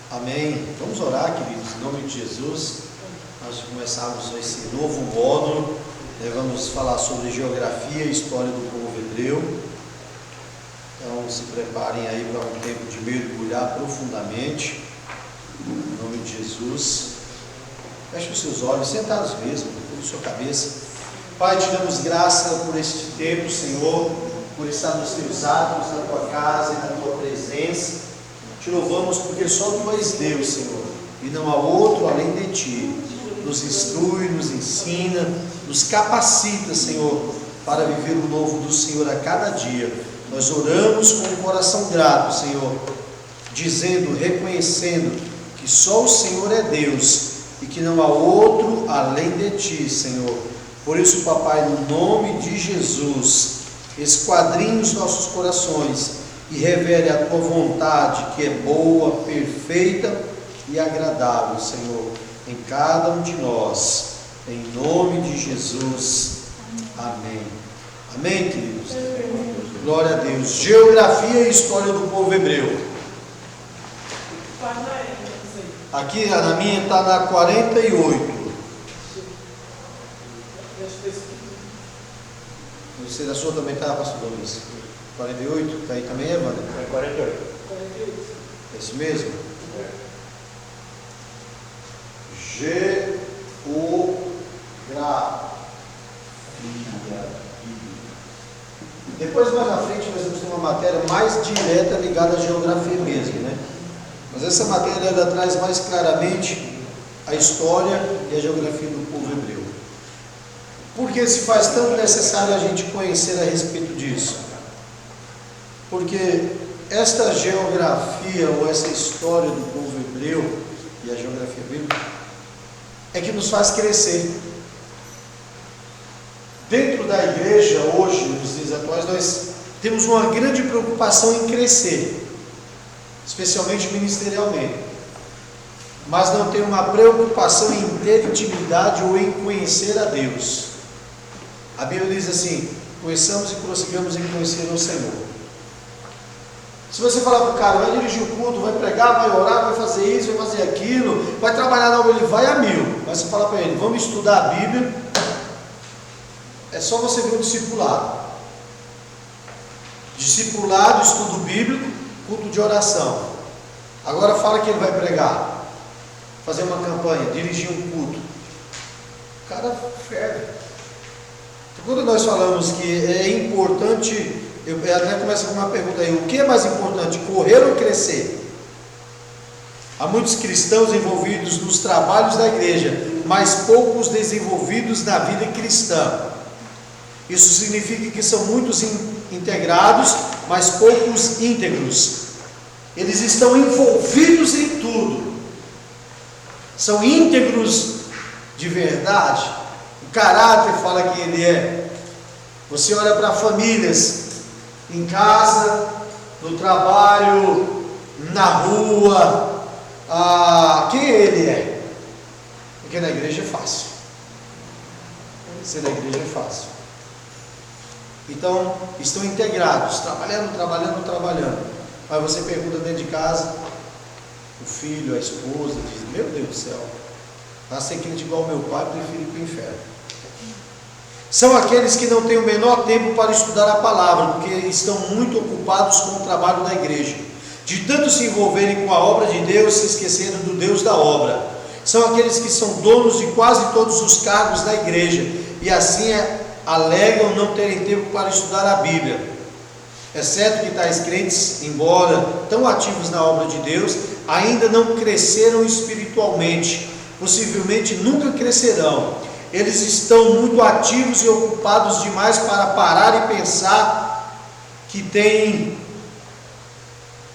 Amém. Vamos orar, queridos, em nome de Jesus. Nós começarmos esse novo módulo, vamos falar sobre geografia e história do povo hebreu. Então se preparem aí para um tempo de mergulhar profundamente, em nome de Jesus. Feche os seus olhos, sentados mesmo, com a sua cabeça. Pai, te damos graça por este tempo, Senhor, por estar nos teus atos, na tua casa e na tua presença. Te louvamos porque só tu és Deus, Senhor, e não há outro além de ti. Nos instrui, nos ensina, nos capacita, Senhor, para viver o novo do Senhor a cada dia. Nós oramos com um coração grato, Senhor, dizendo, reconhecendo que só o Senhor é Deus e que não há outro além de ti, Senhor. Por isso, papai, no nome de Jesus, esquadrinhe os nossos corações e revele a tua vontade, que é boa, perfeita e agradável, Senhor, em cada um de nós, em nome de Jesus. Amém. Amém, queridos? Glória a Deus. Geografia e história do povo hebreu. Aqui na minha está na 48. Você da sua também está, pastor Luiz? 48? Está aí também, Evandro? É 48. É isso mesmo? Geografia. Depois, mais na frente, nós vamos ter uma matéria mais direta ligada à geografia mesmo, né? Mas essa matéria ela traz mais claramente a história e a geografia do povo hebreu. Por que se faz tão necessário a gente conhecer a respeito disso? Porque esta geografia ou essa história do povo hebreu e a geografia bíblica é que nos faz crescer. Dentro da igreja hoje, nos dias atuais, nós temos uma grande preocupação em crescer, especialmente ministerialmente, mas não tem uma preocupação em ter intimidade ou em conhecer a Deus. A Bíblia diz assim: conheçamos e prossigamos em conhecer o Senhor. Se você falar para o cara, vai dirigir o culto, vai pregar, vai orar, vai fazer isso, vai fazer aquilo, vai trabalhar na obra, ele vai a mil. Mas você fala para ele, vamos estudar a Bíblia, é só você ver o discipulado. Discipulado, estudo bíblico, culto de oração. Agora fala que ele vai pregar, fazer uma campanha, dirigir um culto. O cara ferve. Então, quando nós falamos que é importante, eu até começo com uma pergunta aí: o que é mais importante, correr ou crescer? Há muitos cristãos envolvidos nos trabalhos da igreja, mas poucos desenvolvidos na vida cristã. Isso significa que são muitos integrados, mas poucos íntegros. Eles estão envolvidos em tudo, são íntegros de verdade. O caráter fala que ele é. Você olha para famílias, em casa, no trabalho, na rua, quem ele é? Porque na igreja é fácil. Ser na igreja é fácil. Então, estão integrados, trabalhando. Mas você pergunta dentro de casa, o filho, a esposa, diz: meu Deus do céu, para ser crente igual ao meu pai, prefiro ir para o inferno. São aqueles que não têm o menor tempo para estudar a palavra, porque estão muito ocupados com o trabalho da igreja. De tanto se envolverem com a obra de Deus, se esqueceram do Deus da obra. São aqueles que são donos de quase todos os cargos da igreja, e assim alegam não terem tempo para estudar a Bíblia. Exceto que tais crentes, embora tão ativos na obra de Deus, ainda não cresceram espiritualmente, possivelmente nunca crescerão. Eles estão muito ativos e ocupados demais para parar e pensar que têm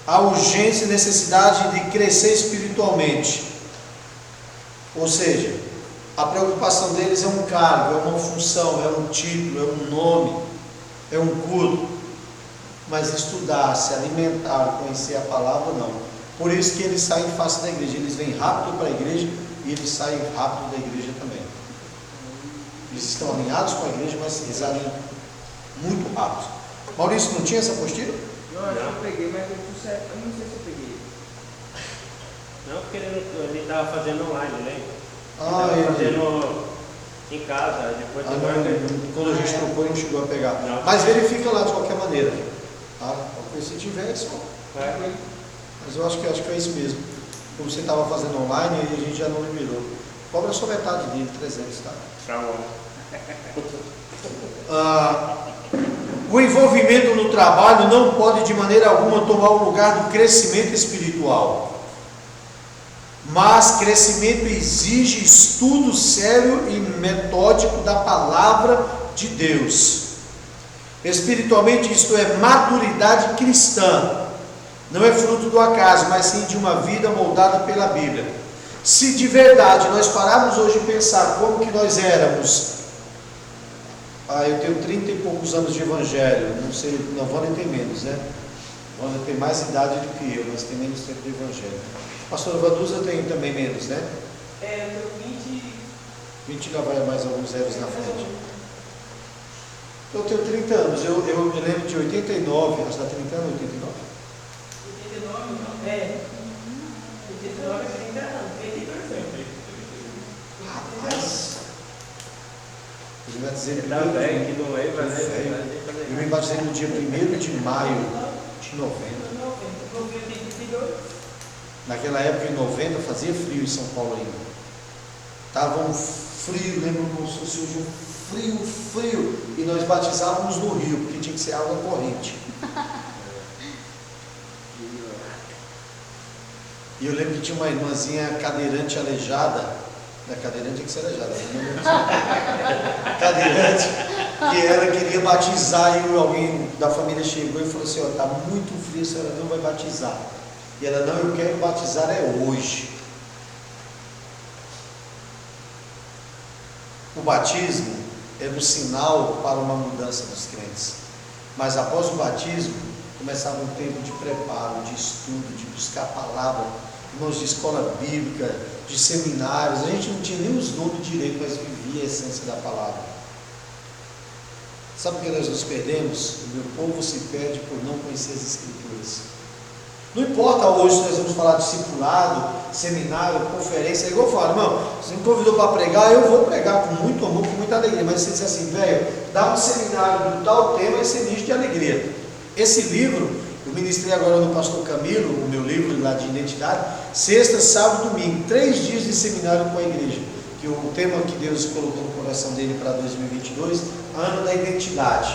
a urgência e necessidade de crescer espiritualmente. Ou seja, a preocupação deles é um cargo, é uma função, é um título, é um nome, é um culto. Mas estudar, se alimentar, conhecer a palavra, não. Por isso que eles saem fácil da igreja. Eles vêm rápido para a igreja e eles saem rápido da igreja também. Eles estão alinhados com a igreja, mas eles alinham muito rápido. Maurício, não tinha essa apostila? Não, eu peguei, mas eu não sei se eu peguei. porque ele estava fazendo online, né? Fazendo em casa, depois quando a gente propõe não chegou a pegar. Não. Mas verifica lá de qualquer maneira. Tá? Se tiver, é só. Mas eu acho que foi isso mesmo. Como você estava fazendo online, aí a gente já não liberou. Cobra só metade dele, 300, tá? O envolvimento no trabalho não pode de maneira alguma tomar o lugar do crescimento espiritual. Mas crescimento exige estudo sério e metódico da palavra de Deus. Espiritualmente, isto é maturidade cristã. Não é fruto do acaso, mas sim de uma vida moldada pela Bíblia. Se de verdade nós pararmos hoje e pensar como que nós éramos, eu tenho 30 e poucos anos de evangelho, não sei, não, Vânia tem menos, né? Vânia tem mais idade do que eu, mas tem menos tempo de evangelho. Pastor Vanusa tem também menos, né? Eu tenho 20. 20 já vai mais alguns zeros na frente. Eu tenho 30 anos, eu me lembro de 89, acho que dá 30 anos, 89? 89 não, 89 é 30 anos, 32 Rapaz, ele vai dizer Ele tá velho, que não lembra, né? Eu me batizei no dia 1º de maio de 90. 92. Naquela época, em 90, fazia frio em São Paulo ainda. Estava um frio, lembro como se fosse hoje um frio. E nós batizávamos no rio, porque tinha que ser água corrente. E eu lembro que tinha uma irmãzinha cadeirante aleijada. Não é cadeirante, tinha que ser aleijada. Cadeirante, que ela queria batizar e alguém da família chegou e falou assim: está muito frio, a senhora não vai batizar. E ela: não, eu quero batizar hoje. O batismo é um sinal para uma mudança dos crentes. Mas após o batismo, começava um tempo de preparo, de estudo, de buscar a palavra, irmãos, de escola bíblica, de seminários. A gente não tinha nem os nomes direito, mas vivia a essência da palavra. Sabe o que nós nos perdemos? O meu povo se perde por não conhecer as Escrituras. Não importa hoje se nós vamos falar de discipulado, seminário, conferência, é igual eu falo: irmão, você me convidou para pregar, eu vou pregar com muito amor, com muita alegria. Mas se você disser assim: velho, dá um seminário do tal tema, esse nicho de alegria. Esse livro, eu ministrei agora no pastor Camilo, o meu livro lá de identidade, sexta, sábado, domingo, 3 dias de seminário com a igreja. Que o tema que Deus colocou no coração dele para 2022, ano da identidade.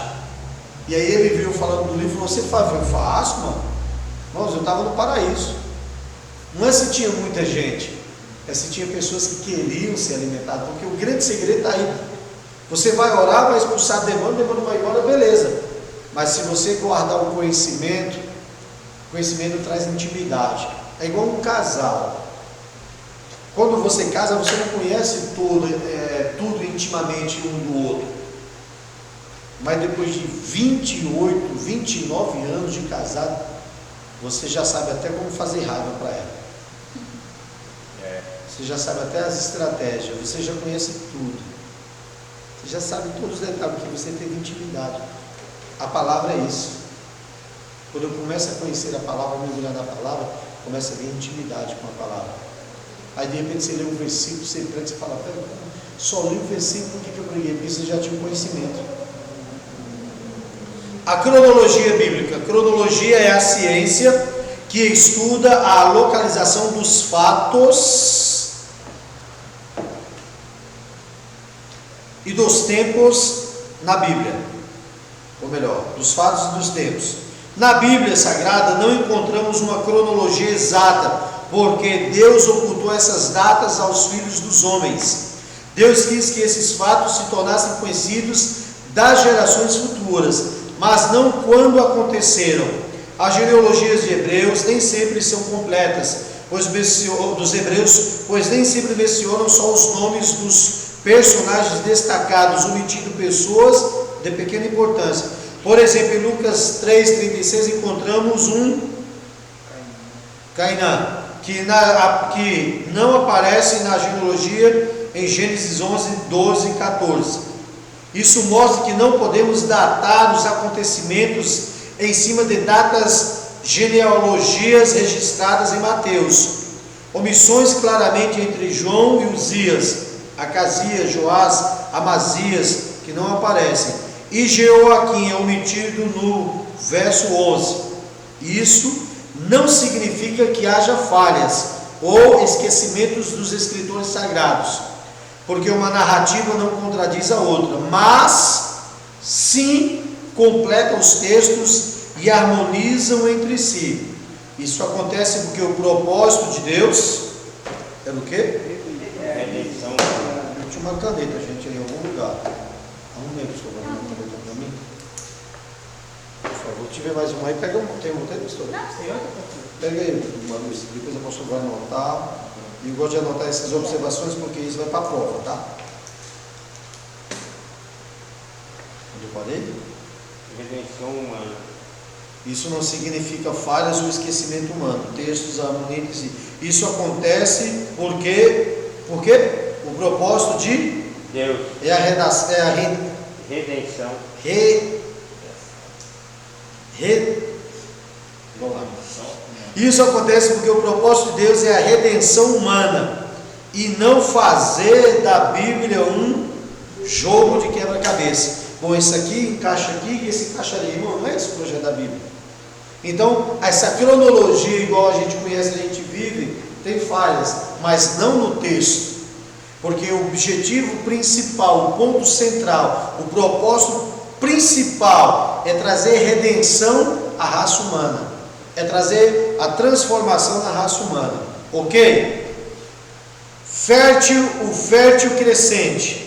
E aí ele veio falando do livro: você faz? Eu faço, mano. Irmãos, eu estava no paraíso. Não é se tinha muita gente, é se tinha pessoas que queriam ser alimentadas, porque o grande segredo está aí. Você vai orar, vai expulsar demônio, o demônio vai embora, beleza. Mas se você guardar o conhecimento traz intimidade. É igual um casal. Quando você casa, você não conhece tudo intimamente um do outro. Mas depois de 28, 29 anos de casado, você já sabe até como fazer raiva para ela. Você já sabe até as estratégias, você já conhece tudo. Você já sabe todos os detalhes, porque você teve intimidade. A palavra é isso. Quando eu começo a conhecer a palavra, mergulhar na palavra, começa a ver intimidade com a palavra. Aí de repente você lê um versículo, você prega e você fala: só li o versículo, por que eu preguei? Porque você já tinha um conhecimento. A cronologia bíblica. Cronologia é a ciência que estuda a localização dos fatos e dos tempos na Bíblia. Ou melhor, dos fatos e dos tempos. Na Bíblia Sagrada não encontramos uma cronologia exata, porque Deus ocultou essas datas aos filhos dos homens. Deus quis que esses fatos se tornassem conhecidos das gerações futuras, mas não quando aconteceram. As genealogias de Hebreus nem sempre são completas, dos hebreus, pois nem sempre mencionam só os nomes dos personagens destacados, omitindo pessoas de pequena importância. Por exemplo, em Lucas 3,36 encontramos um Cainã, que não aparece na genealogia em Gênesis 11, 12 e 14. Isso mostra que não podemos datar os acontecimentos em cima de datas genealogias registradas em Mateus omissões claramente entre João e Uzias, Acasias, Joás, Amazias, que não aparecem, e Jeoaquim é omitido no verso 11. Isso não significa que haja falhas ou esquecimentos dos escritores sagrados, porque uma narrativa não contradiz a outra, mas sim completa os textos e harmonizam entre si. Isso acontece porque o propósito de Deus é o quê? Redenção. Tinha uma caneta, gente, em algum lugar. Arrumei, por favor, uma caneta para mim. Por favor, tiver mais uma aí, pega um. Tem pastor? Pega aí uma luz, depois a pastor vai anotar. E eu gosto de anotar essas observações porque isso vai para a prova, tá? Onde eu parei? Redenção humana. Isso não significa falhas ou esquecimento humano. Textos, harmonia entre si. Isso acontece porque o propósito de Deus é a redenção. Vamos lá. Isso acontece porque o propósito de Deus é a redenção humana e não fazer da Bíblia um jogo de quebra-cabeça. Bom, esse aqui encaixa aqui e esse encaixa ali. Irmão, não é esse o projeto da Bíblia. Então, essa cronologia, igual a gente conhece, a gente vive, tem falhas, mas não no texto. Porque o objetivo principal, o ponto central, o propósito principal é trazer redenção à raça humana. É trazer a transformação na raça humana. Ok? O fértil crescente.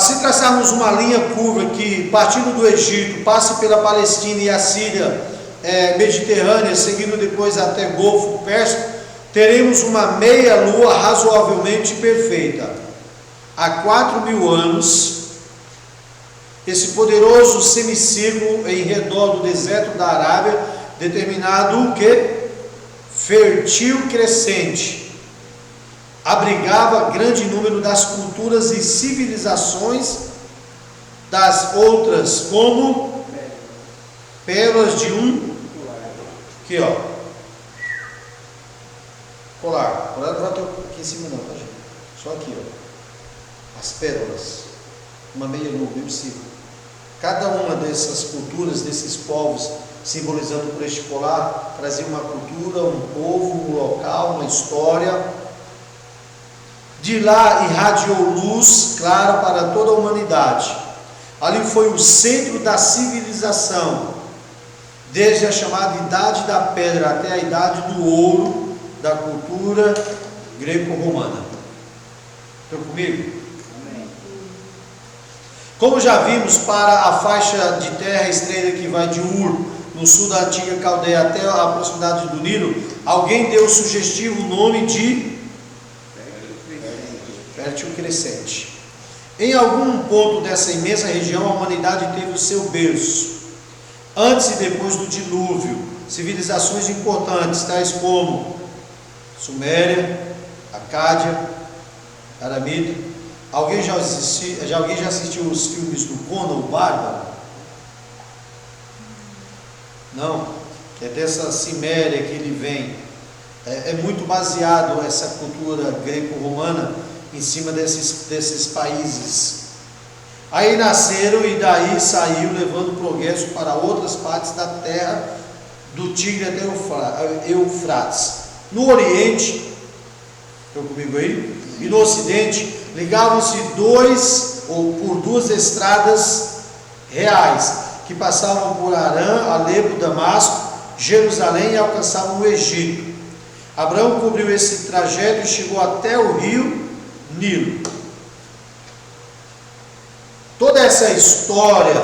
Se traçarmos uma linha curva que, partindo do Egito, passe pela Palestina e a Síria mediterrânea, seguindo depois até Golfo Pérsico, teremos uma meia-lua razoavelmente perfeita. Há 4.000 anos, esse poderoso semicírculo em redor do deserto da Arábia, determinado o que? Fértil crescente, abrigava grande número das culturas e civilizações das outras, como pérolas de um aqui, ó, colar. Colar não vai ter aqui em cima não, tá, gente? Só aqui, ó, as pérolas, uma meia lua, bem possível. Cada uma dessas culturas, desses povos, simbolizando por este colar, trazia uma cultura, um povo, um local, uma história. De lá irradiou luz clara para toda a humanidade. Ali foi o centro da civilização, desde a chamada Idade da Pedra até a Idade do Ouro da cultura greco-romana. Estão comigo? Amém. Como já vimos, para a faixa de terra estreita que vai de Ur, no sul da antiga Caldeia, até a proximidade do Nilo, alguém deu o sugestivo nome de fértil crescente. Em algum ponto dessa imensa região, a humanidade teve o seu berço. Antes e depois do dilúvio, civilizações importantes, tais como Suméria, Acádia, Aramita. Alguém já assistiu os filmes do Conan o Bárbaro? Não? Que é dessa Ciméria que ele vem. É muito baseado essa cultura greco-romana em cima desses países. Aí nasceram e daí saiu, levando progresso para outras partes da terra, do Tigre até Eufrates. No Oriente, estão comigo aí? E no Ocidente, ligavam-se por duas estradas reais, que passavam por Arã, Alepo, Damasco, Jerusalém e alcançavam o Egito. Abraão cobriu esse trajeto e chegou até o rio Nilo. Toda essa história,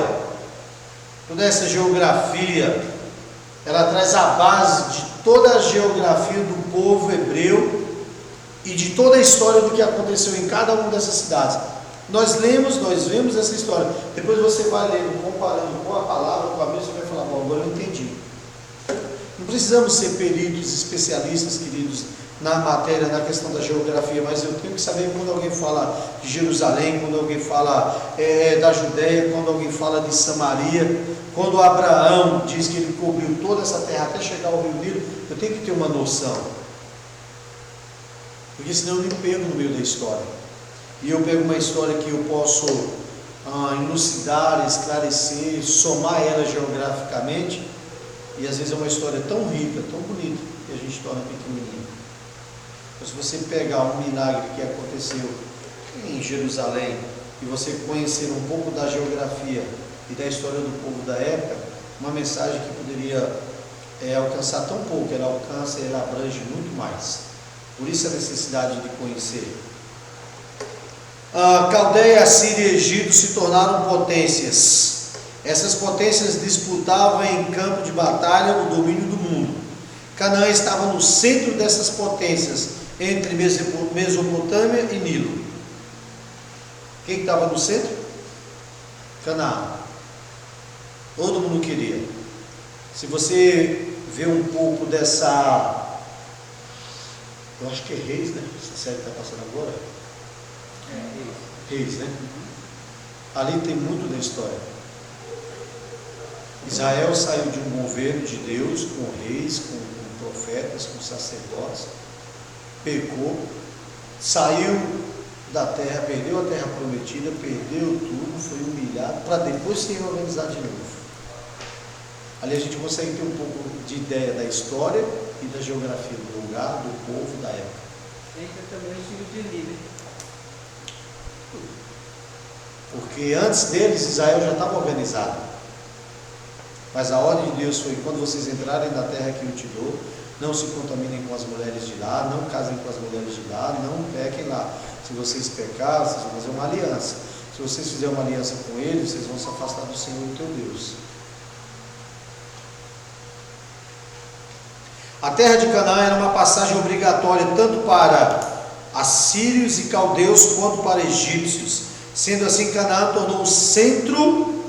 toda essa geografia, ela traz a base de toda a geografia do povo hebreu e de toda a história do que aconteceu em cada uma dessas cidades. Nós vemos essa história. Depois você vai lendo, comparando com a palavra, com a Bíblia, você vai falar, bom, agora eu entendi. Não precisamos ser peritos, especialistas, queridos, na matéria, na questão da geografia, mas eu tenho que saber quando alguém fala de Jerusalém, quando alguém fala da Judéia, quando alguém fala de Samaria, quando Abraão diz que ele cobriu toda essa terra até chegar ao rio Nilo, eu tenho que ter uma noção, porque senão eu me perco no meio da história, e eu pego uma história que eu posso elucidar, esclarecer, somar ela geograficamente, e às vezes é uma história tão rica, tão bonita, que a gente torna pequenininha. Então, se você pegar um milagre que aconteceu em Jerusalém, e você conhecer um pouco da geografia e da história do povo da época, uma mensagem que poderia alcançar tão pouco, ela alcança e ela abrange muito mais. Por isso a necessidade de conhecer. Caldeia, Assíria e Egito se tornaram potências. Essas potências disputavam em campo de batalha o domínio do mundo. Canaã estava no centro dessas potências, entre Mesopotâmia e Nilo. Quem estava no centro? Canaã. Todo mundo queria. Se você vê um pouco dessa, eu acho que é Reis, né? Essa série está passando agora. Reis, né? Ali tem muito da história. Israel saiu de um governo de Deus, com reis, com profetas, com sacerdotes, pecou, saiu da terra, perdeu a terra prometida, perdeu tudo, foi humilhado, para depois se organizar de novo. Ali a gente consegue ter um pouco de ideia da história e da geografia do lugar, do povo, da época. Entra também o estilo de líder. Porque antes deles, Israel já estava organizado. Mas a ordem de Deus foi: quando vocês entrarem na terra que eu te dou, não se contaminem com as mulheres de lá, não casem com as mulheres de lá, não pequem lá. Se vocês pecarem, vocês vão fazer uma aliança. Se vocês fizerem uma aliança com ele, vocês vão se afastar do Senhor teu Deus. A terra de Canaã era uma passagem obrigatória tanto para assírios e caldeus quanto para egípcios. Sendo assim, Canaã tornou o centro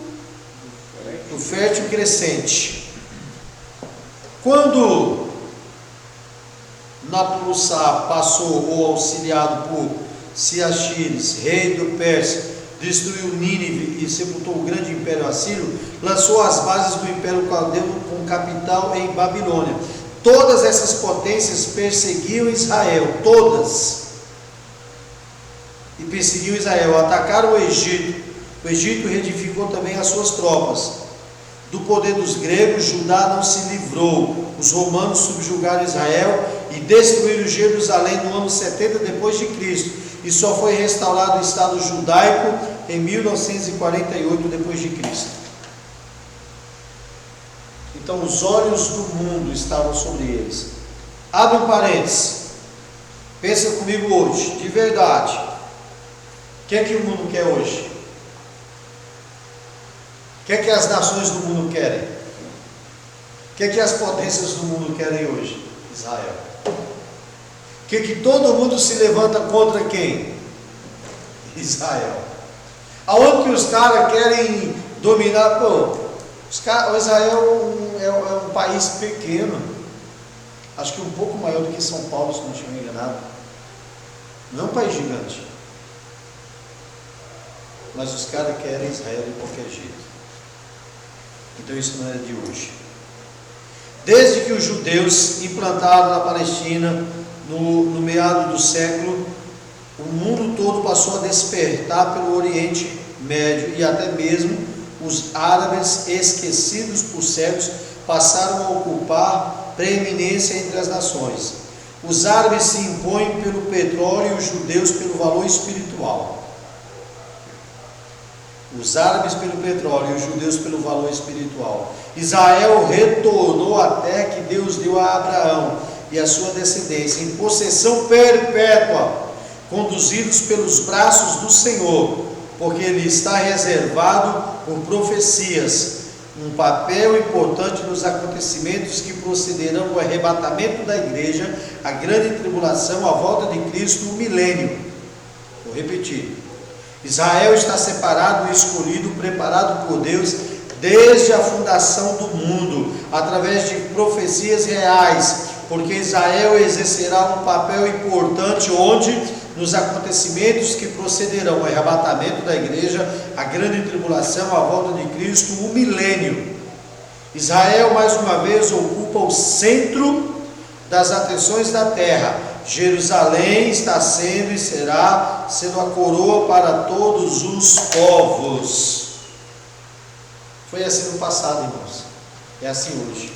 do fértil crescente. Quando Nabucodonosor passou, ou auxiliado por Siaxires, rei do Pérsia, destruiu Nínive e sepultou o grande império assírio, lançou as bases do império caldeu com capital em Babilônia. Todas essas potências perseguiam Israel, todas. E perseguiu Israel, atacaram o Egito. O Egito reedificou também as suas tropas. Do poder dos gregos, Judá não se livrou. Os romanos subjugaram Israel e destruíram Jerusalém no ano 70 depois de Cristo. E só foi restaurado o Estado judaico em 1948 depois de Cristo. Então os olhos do mundo estavam sobre eles. Abre um parênteses. Pensa comigo hoje, de verdade. O que é que o mundo quer hoje? O que é que as nações do mundo querem? O que é que as potências do mundo querem hoje? Israel. O que é que todo mundo se levanta contra quem? Israel. Aonde que os caras querem dominar? Pô, o Israel é um país pequeno. Acho que um pouco maior do que São Paulo, se não estiver enganado. Não é um país gigante. Mas os caras querem Israel de qualquer jeito. Então isso não é de hoje. Desde que os judeus implantaram na Palestina no meado do século, o mundo todo passou a despertar pelo Oriente Médio, e até mesmo os árabes, esquecidos por séculos, passaram a ocupar preeminência entre as nações. Os árabes se impõem pelo petróleo e os judeus pelo valor espiritual. Os árabes pelo petróleo e os judeus pelo valor espiritual. Israel retornou à terra que Deus deu a Abraão e a sua descendência, em possessão perpétua, conduzidos pelos braços do Senhor, porque ele está reservado por profecias, um papel importante nos acontecimentos que procederão ao arrebatamento da igreja, a grande tribulação, a volta de Cristo, o milênio. Vou repetir. Israel está separado e escolhido, preparado por Deus desde a fundação do mundo, através de profecias reais, porque Israel exercerá um papel importante onde? Nos acontecimentos que procederão ao arrebatamento da igreja, a grande tribulação, a volta de Cristo, o milênio. Israel, mais uma vez, ocupa o centro das atenções da terra. Jerusalém está sendo e será sendo a coroa para todos os povos. Foi assim no passado, irmãos. É assim hoje.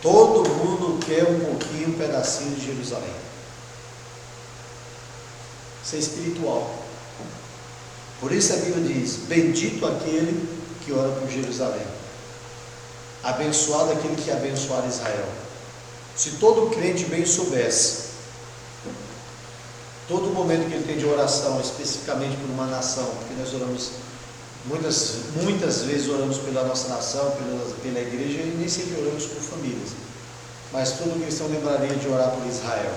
Todo mundo quer um pouquinho, um pedacinho de Jerusalém. Isso é espiritual. Por isso a Bíblia diz: bendito aquele que ora por Jerusalém. Abençoado aquele que abençoar Israel. Se todo crente bem soubesse, todo momento que ele tem de oração, especificamente por uma nação, porque nós oramos, muitas vezes oramos pela nossa nação, pela igreja, e nem sempre oramos por famílias, mas todo cristão lembraria de orar por Israel.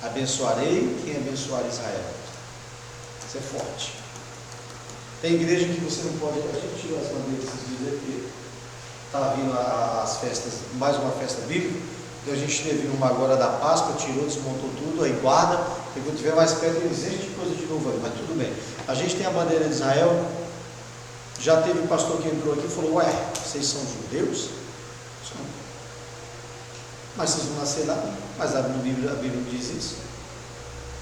Abençoarei quem abençoar Israel. Isso é forte. Tem igreja que você não pode. A gente tirou as bandeiras esses dias aqui. Estava vindo as festas, mais uma festa bíblica. Então a gente teve uma agora da Páscoa, tirou, desmontou tudo, aí guarda. E quando tiver mais perto, eles enchem de coisa de novo aí, mas tudo bem. A gente tem a bandeira de Israel. Já teve um pastor que entrou aqui e falou: ué, vocês são judeus? São. Mas vocês vão nascer lá? Mas a Bíblia diz isso.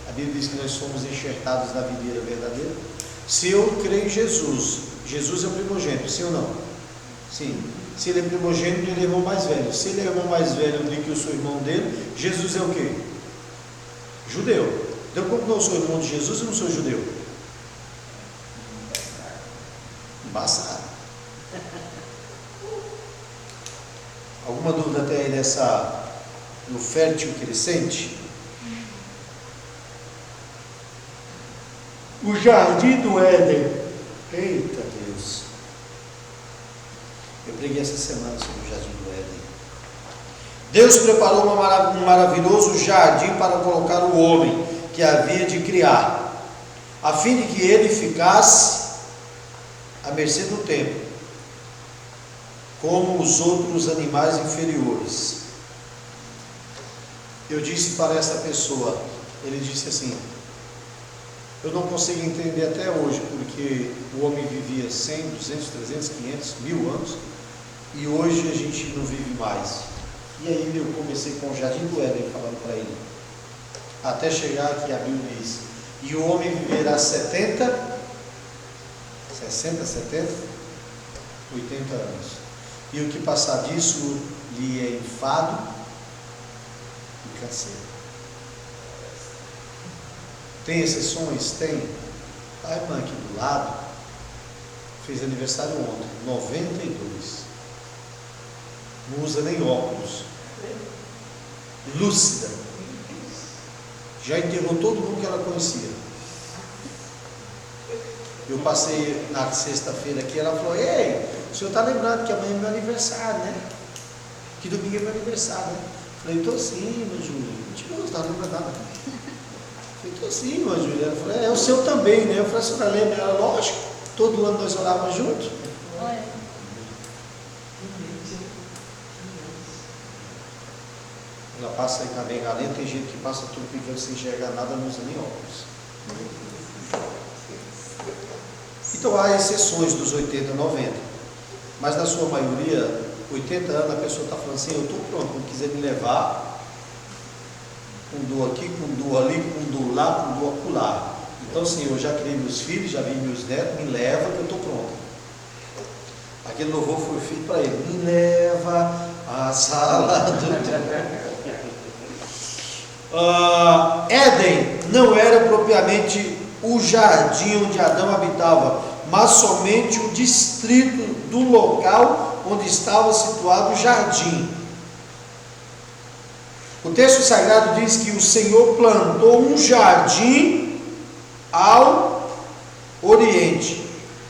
A Bíblia diz que nós somos enxertados na videira verdadeira. Se eu creio em Jesus, Jesus é o primogênito, sim ou não? Sim. Se ele é primogênito, ele é irmão mais velho. Se ele é irmão mais velho do que eu sou irmão dele, Jesus é o quê? Judeu. Então, como não sou irmão de Jesus, eu não sou judeu. Embaçado. Alguma dúvida até aí no fértil crescente? O jardim do Éden. Eita Deus. Eu preguei essa semana sobre o jardim do Éden. Deus preparou um maravilhoso jardim para colocar o homem que havia de criar, a fim de que ele ficasse à mercê do tempo, como os outros animais inferiores. Eu disse para essa pessoa, ele disse assim: eu não consigo entender até hoje, porque o homem vivia 100, 200, 300, 500, 1000 anos, e hoje a gente não vive mais. E aí eu comecei com o jardim do Éden, falando para ele, até chegar aqui a Bíblia diz: e o homem viverá 60, 70, 80 anos, e o que passar disso lhe é enfado e canseiro. Tem exceções? Tem. A irmã aqui do lado fez aniversário ontem, 92. Não usa nem óculos. Lúcida. Já enterrou todo mundo que ela conhecia. Eu passei na sexta-feira aqui, ela falou: ei, o senhor está lembrado que amanhã é meu aniversário, né? Que domingo é meu aniversário, né? Falei: estou sim, meu Júlio. Não está lembrando nada. Então sim, irmã Júlia. Ela falou: é o seu também, né? Eu falei: a senhora lembra? Ela: lógico, todo ano nós orávamos juntos. Ela passa aí na bengalinha, tem gente que passa tudo picando sem enxergar nada, não usa nem óculos. Então há exceções dos 80, 90, mas na sua maioria, 80 anos, a pessoa está falando assim: eu estou pronto, quando quiser me levar, com dor aqui, com dor ali, com dor lá, com dor acolá. Então, Senhor, eu já criei meus filhos, já vi meus netos, me leva que eu estou pronto. Aquele louvor foi feito para ele: me leva à sala do Éden não era propriamente o jardim onde Adão habitava, mas somente o distrito do local onde estava situado o jardim. O texto sagrado diz que o Senhor plantou um jardim ao oriente,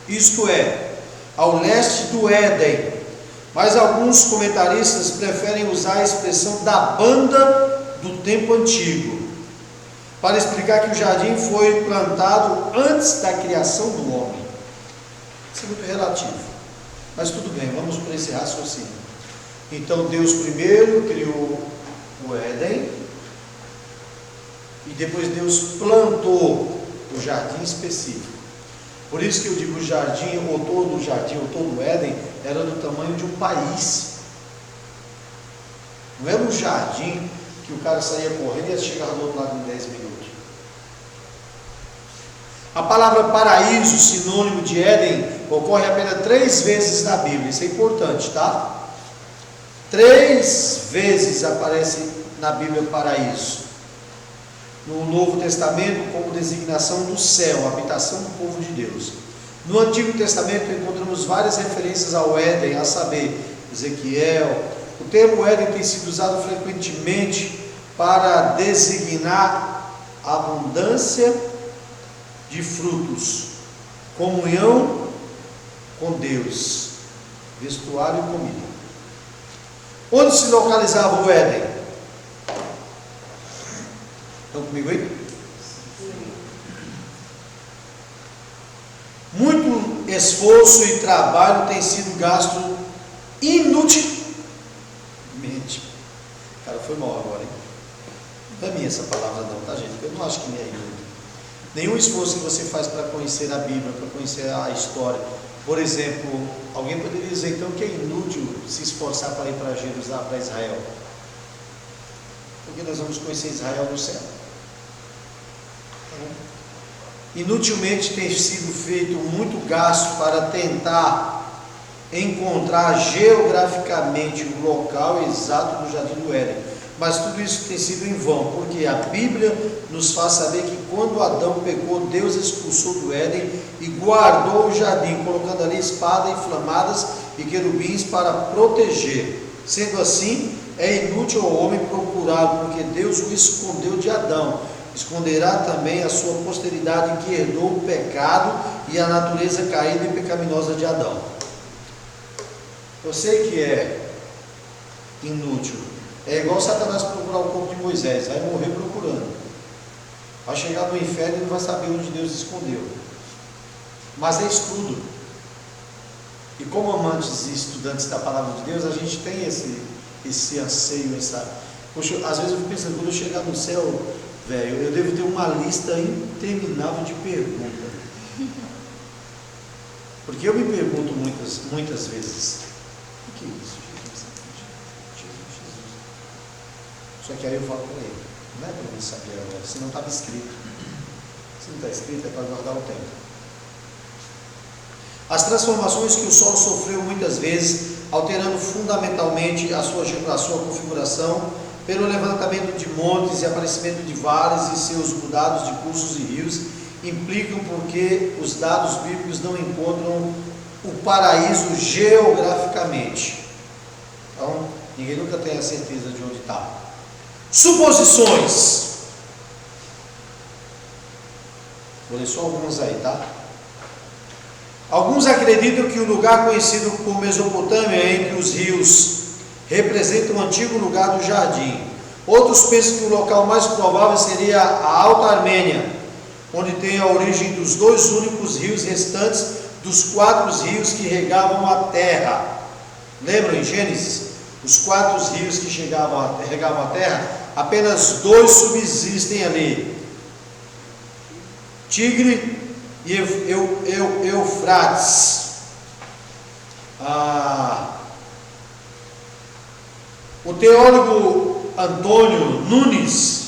isto é, ao leste do Éden, mas alguns comentaristas preferem usar a expressão da banda do tempo antigo, para explicar que o jardim foi plantado antes da criação do homem. Isso é muito relativo, mas tudo bem, vamos para esse raciocínio. Então Deus primeiro criou o Éden, e depois Deus plantou o jardim específico. Por isso que eu digo o jardim, ou todo o Éden, era do tamanho de um país. Não era um jardim que o cara saía correndo e ia chegar do outro lado em 10 minutos. A palavra paraíso, sinônimo de Éden, ocorre apenas 3 vezes na Bíblia. Isso é importante, tá? 3 vezes aparece na Bíblia paraíso. No Novo Testamento, como designação do céu, habitação do povo de Deus. No Antigo Testamento encontramos várias referências ao Éden, a saber, Ezequiel. O termo Éden tem sido usado frequentemente para designar abundância de frutos, comunhão com Deus, vestuário e comida. Onde se localizava o Éden? Estão comigo aí? Muito esforço e trabalho tem sido gasto inutilmente. Cara, foi mal agora, hein? Não é minha essa palavra não, tá, gente? Eu não acho que nem é inútil. Nenhum esforço que você faz para conhecer a Bíblia, para conhecer a história. Por exemplo, alguém poderia dizer então que é inútil se esforçar para ir para Jerusalém, para Israel. Porque nós vamos conhecer Israel no céu. Inutilmente tem sido feito muito gasto para tentar encontrar geograficamente o local exato do Jardim do Éden, mas tudo isso tem sido em vão, porque a Bíblia nos faz saber que quando Adão pecou, Deus expulsou do Éden e guardou o jardim, colocando ali espada inflamadas e querubins para proteger. Sendo assim, é inútil ao homem procurá-lo, porque Deus o escondeu de Adão. Esconderá também a sua posteridade que herdou o pecado e a natureza caída e pecaminosa de Adão. Eu sei que é inútil. É igual Satanás procurar o corpo de Moisés, vai morrer procurando. Vai chegar no inferno e não vai saber onde Deus escondeu. Mas é estudo. E como amantes e estudantes da palavra de Deus, a gente tem esse anseio, Poxa, às vezes eu fico pensando, quando eu chegar no céu, velho, eu devo ter uma lista interminável de perguntas. Porque eu me pergunto muitas vezes, o que é isso? Jesus. Só que aí eu falo para ele, não é para mim saber agora, se não estava escrito. Se não está escrito, é para guardar o tempo. As transformações que o solo sofreu muitas vezes, alterando fundamentalmente a sua configuração, pelo levantamento de montes e aparecimento de vales e seus mudados de cursos e rios, implicam porque os dados bíblicos não encontram o paraíso geograficamente. Então, ninguém nunca tem a certeza de onde está. Suposições. Vou ler só algumas aí, tá? Alguns acreditam que o lugar conhecido por Mesopotâmia, entre os rios, representa o antigo lugar do jardim. Outros pensam que o local mais provável seria a Alta Armênia, onde tem a origem dos 2 únicos rios restantes dos 4 rios que regavam a terra. Lembram em Gênesis? Os 4 rios que regavam a terra, apenas 2 subsistem ali: Tigre e Eufrates. O teólogo Antônio Nunes,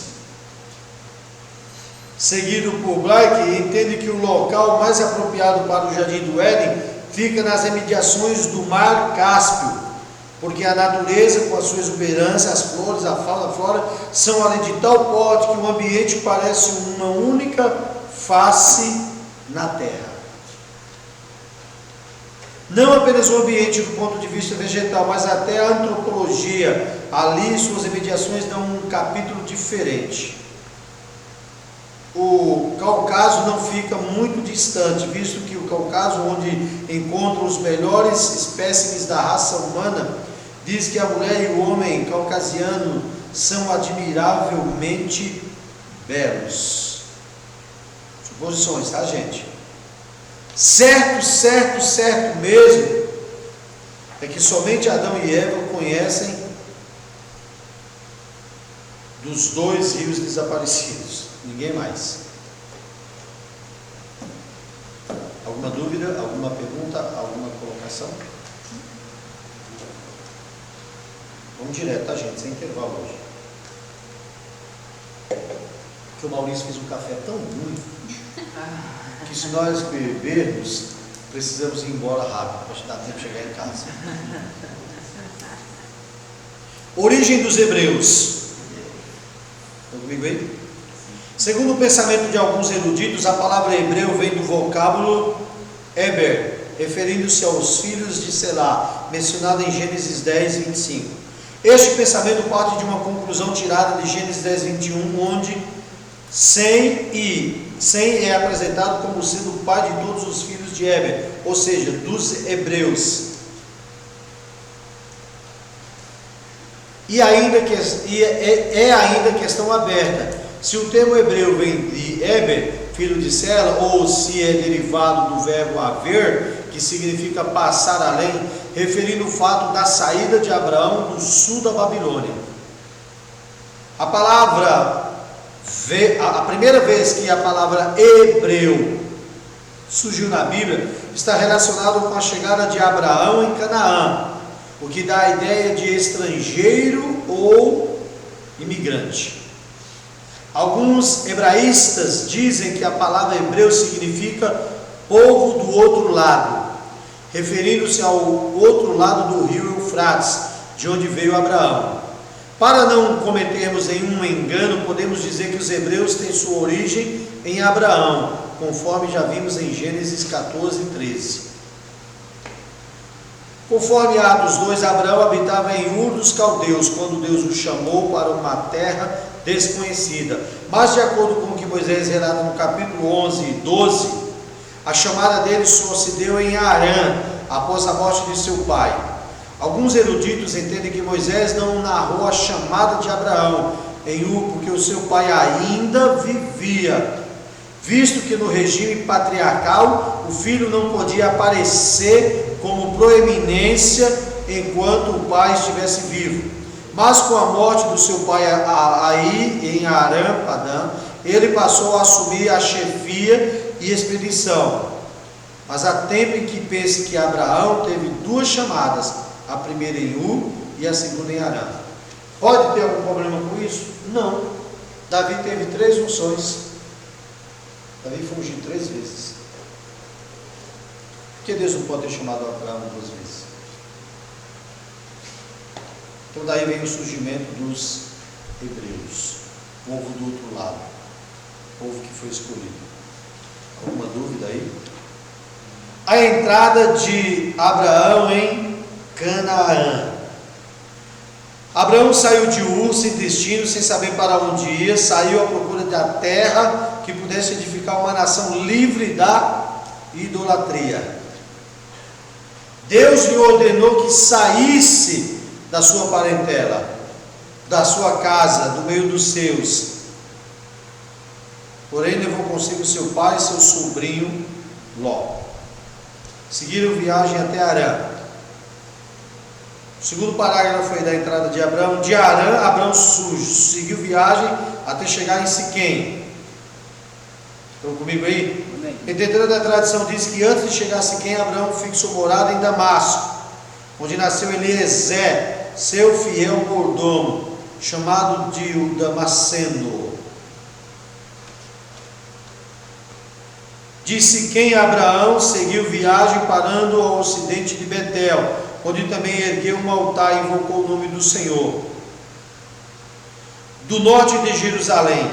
seguido por Blake, entende que o local mais apropriado para o Jardim do Éden fica nas imediações do Mar Cáspio, porque a natureza, com a sua exuberância, as flores, a fauna, a flora, são ali de tal porte que o ambiente parece uma única face na terra. Não apenas o ambiente do ponto de vista vegetal, mas até a antropologia, ali suas imediações dão um capítulo diferente. O Cáucaso não fica muito distante, visto que o Cáucaso, onde encontram os melhores espécimes da raça humana, diz que a mulher e o homem caucasiano são admiravelmente belos. Suposições, tá, gente? Certo mesmo é que somente Adão e Eva conhecem dos 2 rios desaparecidos, ninguém mais. Alguma dúvida, alguma pergunta, alguma colocação? Vamos direto, tá, gente? Sem intervalo hoje. Porque o Maurício fez um café tão ruim que se nós bebermos, precisamos ir embora rápido, para dar tempo de chegar em casa. Origem dos hebreus. Estão comigo aí? Segundo o pensamento de alguns eruditos, a palavra hebreu vem do vocábulo Heber, referindo-se aos filhos de Selá, mencionado em Gênesis 10, 25. Este pensamento parte de uma conclusão tirada de Gênesis 10, 21, onde Sem é apresentado como sendo o pai de todos os filhos de Heber, ou seja, dos hebreus. E ainda questão aberta se o termo hebreu vem de Heber, filho de Sela, ou se é derivado do verbo haver, que significa passar além, referindo o fato da saída de Abraão do sul da Babilônia. A primeira vez que a palavra hebreu surgiu na Bíblia está relacionado com a chegada de Abraão em Canaã, o que dá a ideia de estrangeiro ou imigrante. Alguns hebraístas dizem que a palavra hebreu significa povo do outro lado, referindo-se ao outro lado do rio Eufrates, de onde veio Abraão. Para não cometermos nenhum engano, podemos dizer que os hebreus têm sua origem em Abraão, conforme já vimos em Gênesis 14, 13. Conforme Atos 2, Abraão habitava em Ur dos Caldeus, quando Deus o chamou para uma terra desconhecida. Mas de acordo com o que Moisés relata no capítulo 11 e 12, a chamada dele só se deu em Harã, após a morte de seu pai. Alguns eruditos entendem que Moisés não narrou a chamada de Abraão em Ur, porque o seu pai ainda vivia, visto que no regime patriarcal o filho não podia aparecer como proeminência enquanto o pai estivesse vivo. Mas com a morte do seu pai aí em Harã, Padã, ele passou a assumir a chefia e expedição. Mas há tempo em que pense que Abraão teve duas chamadas, a primeira em Ur e a segunda em Harã. Pode ter algum problema com isso? Não. Davi teve 3 unções. Davi foi ungido 3 vezes. Por que Deus não pode ter chamado Abraão 2 vezes? Então daí vem o surgimento dos hebreus, povo do outro lado, povo que foi escolhido. Alguma dúvida aí? A entrada de Abraão em Canaã. Abraão saiu de Ur sem destino, sem saber para onde ia, saiu à procura da terra que pudesse edificar uma nação livre da idolatria. Deus lhe ordenou que saísse da sua parentela, da sua casa, do meio dos seus. Porém levou consigo seu pai e seu sobrinho Ló. Seguiram viagem até Harã. O segundo parágrafo foi da entrada de Abraão. De Harã, Abraão seguiu viagem até chegar em Siquém. Estão comigo aí? Entretanto, a tradição diz que antes de chegar a Siquém, Abraão fixou morada em Damasco, onde nasceu Eliezer, seu fiel mordomo, chamado de o Damasceno. De Siquém, Abraão seguiu viagem, parando ao ocidente de Betel, onde também ergueu um altar e invocou o nome do Senhor. Do norte de Jerusalém.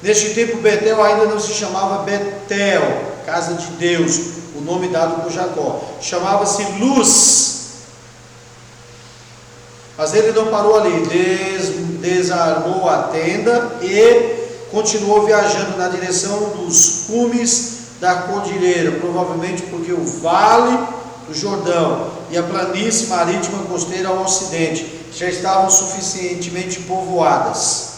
Neste tempo, Betel ainda não se chamava Betel, casa de Deus, o nome dado por Jacó. Chamava-se Luz. Mas ele não parou ali, desarmou a tenda e continuou viajando na direção dos cumes da cordilheira, provavelmente porque o vale do Jordão e a planície marítima costeira ao ocidente já estavam suficientemente povoadas.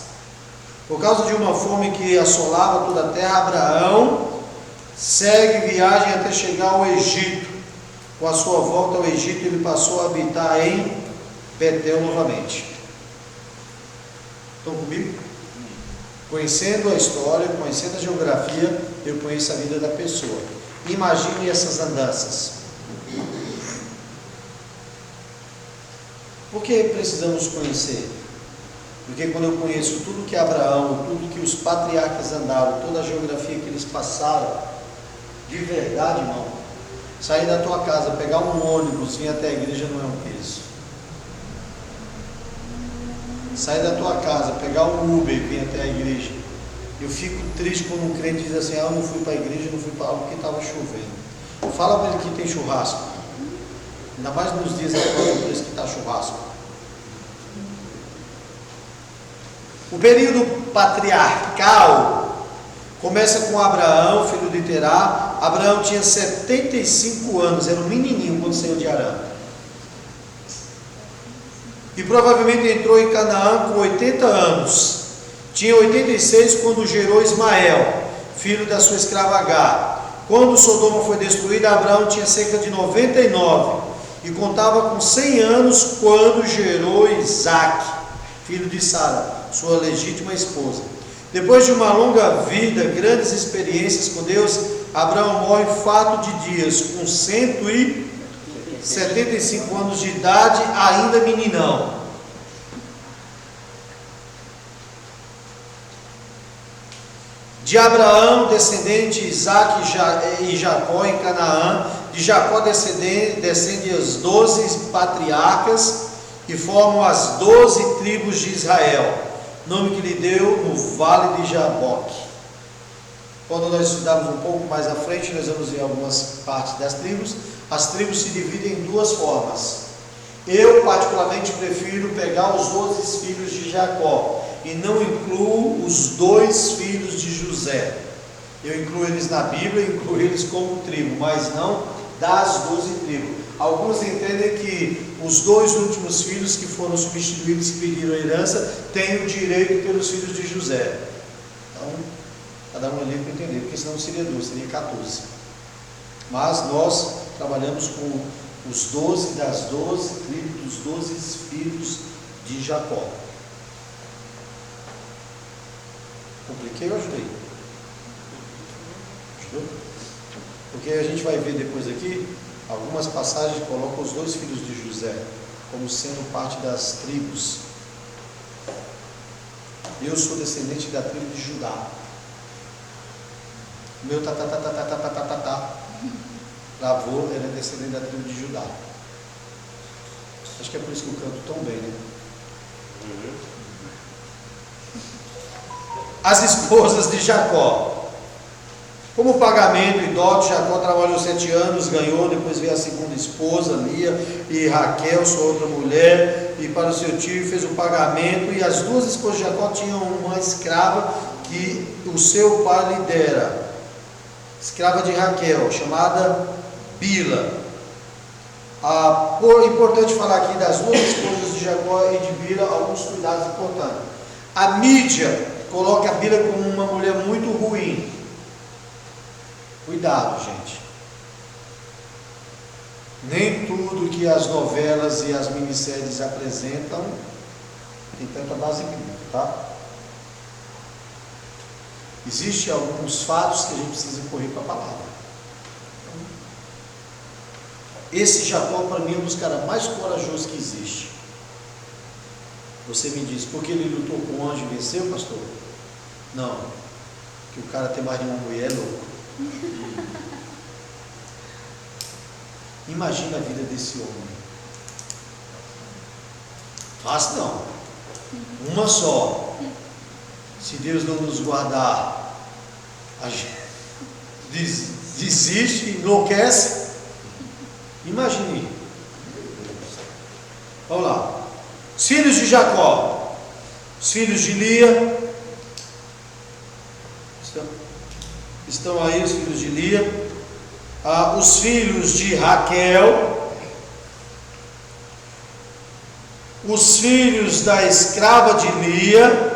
Por causa de uma fome que assolava toda a terra, Abraão segue viagem até chegar ao Egito. Com a sua volta ao Egito, ele passou a habitar em Betel novamente. Estão comigo? Conhecendo a história, conhecendo a geografia, eu conheço a vida da pessoa. Imagine essas andanças. Por que precisamos conhecer? Porque quando eu conheço tudo que Abraão, tudo que os patriarcas andaram, toda a geografia que eles passaram, de verdade, irmão, sair da tua casa, pegar um ônibus, vir até a igreja não é um peso. Sair da tua casa, pegar um Uber e vir até a igreja. Eu fico triste quando um crente diz assim, eu não fui para a igreja, não fui para aula porque estava chovendo. Fala para ele que tem churrasco. Ainda mais nos dias atuais, por isso que está churrasco. O período patriarcal começa com Abraão, filho de Terá. Abraão tinha 75 anos, era um menininho quando saiu de Arã. E provavelmente entrou em Canaã com 80 anos. Tinha 86 quando gerou Ismael, filho da sua escrava Agar. Quando Sodoma foi destruída, Abraão tinha cerca de 99 e contava com 100 anos quando gerou Isaque, filho de Sara, sua legítima esposa. Depois de uma longa vida, grandes experiências com Deus, Abraão morre fato de dias, com 175 anos de idade, ainda meninão. De Abraão, descendente Isaque e Jacó em Canaã. De Jacó descendem as 12 patriarcas que formam as 12 tribos de Israel, nome que lhe deu no vale de Jaboque. Quando nós estudarmos um pouco mais à frente, nós vamos ver algumas partes das tribos. As tribos se dividem em duas formas. Eu particularmente prefiro pegar os 12 filhos de Jacó e não incluo os 2 filhos de José. Eu incluo eles na Bíblia, incluo eles como tribo, mas não das 12 tribos. Alguns entendem que os 2 últimos filhos que foram substituídos, que pediram a herança, têm o direito pelos filhos de José. Então, cada um ali para entender, porque senão seria 12, seria 14. Mas nós trabalhamos com os 12 das 12 tribos, dos 12 filhos de Jacó. Compliquei ou ajudei? Ajudou? Porque a gente vai ver depois aqui, algumas passagens colocam os 2 filhos de José como sendo parte das tribos. Eu sou descendente da tribo de Judá. Meu avô era descendente da tribo de Judá. Acho que é por isso que eu canto tão bem, né? As esposas de Jacó. Como pagamento e dote, Jacó trabalhou 7 anos, ganhou, depois veio a segunda esposa, Lia, e Raquel, sua outra mulher, e para o seu tio fez o pagamento. E as 2 esposas de Jacó tinham uma escrava que o seu pai lhe dera, escrava de Raquel, chamada Bila. Importante falar aqui das 2 esposas de Jacó e de Bila, alguns cuidados importantes. A mídia coloca a Bila como uma mulher muito ruim. Cuidado, gente. Nem tudo que as novelas e as minisséries apresentam tem tanta base bíblica, tá? Existem alguns fatos que a gente precisa correr para a palavra. Esse Jacó, para mim, é um dos caras mais corajosos que existe. Você me diz, porque ele lutou com o anjo e venceu, pastor? Não, que o cara tem mais de uma mulher é louco. Imagina a vida desse homem. Fácil não. Uma só. Se Deus não nos guardar, a gente desiste, enlouquece. Imagine. Vamos lá. Os filhos de Jacó, os filhos de Lia, estão aí os filhos de Lia, os filhos de Raquel, os filhos da escrava de Lia.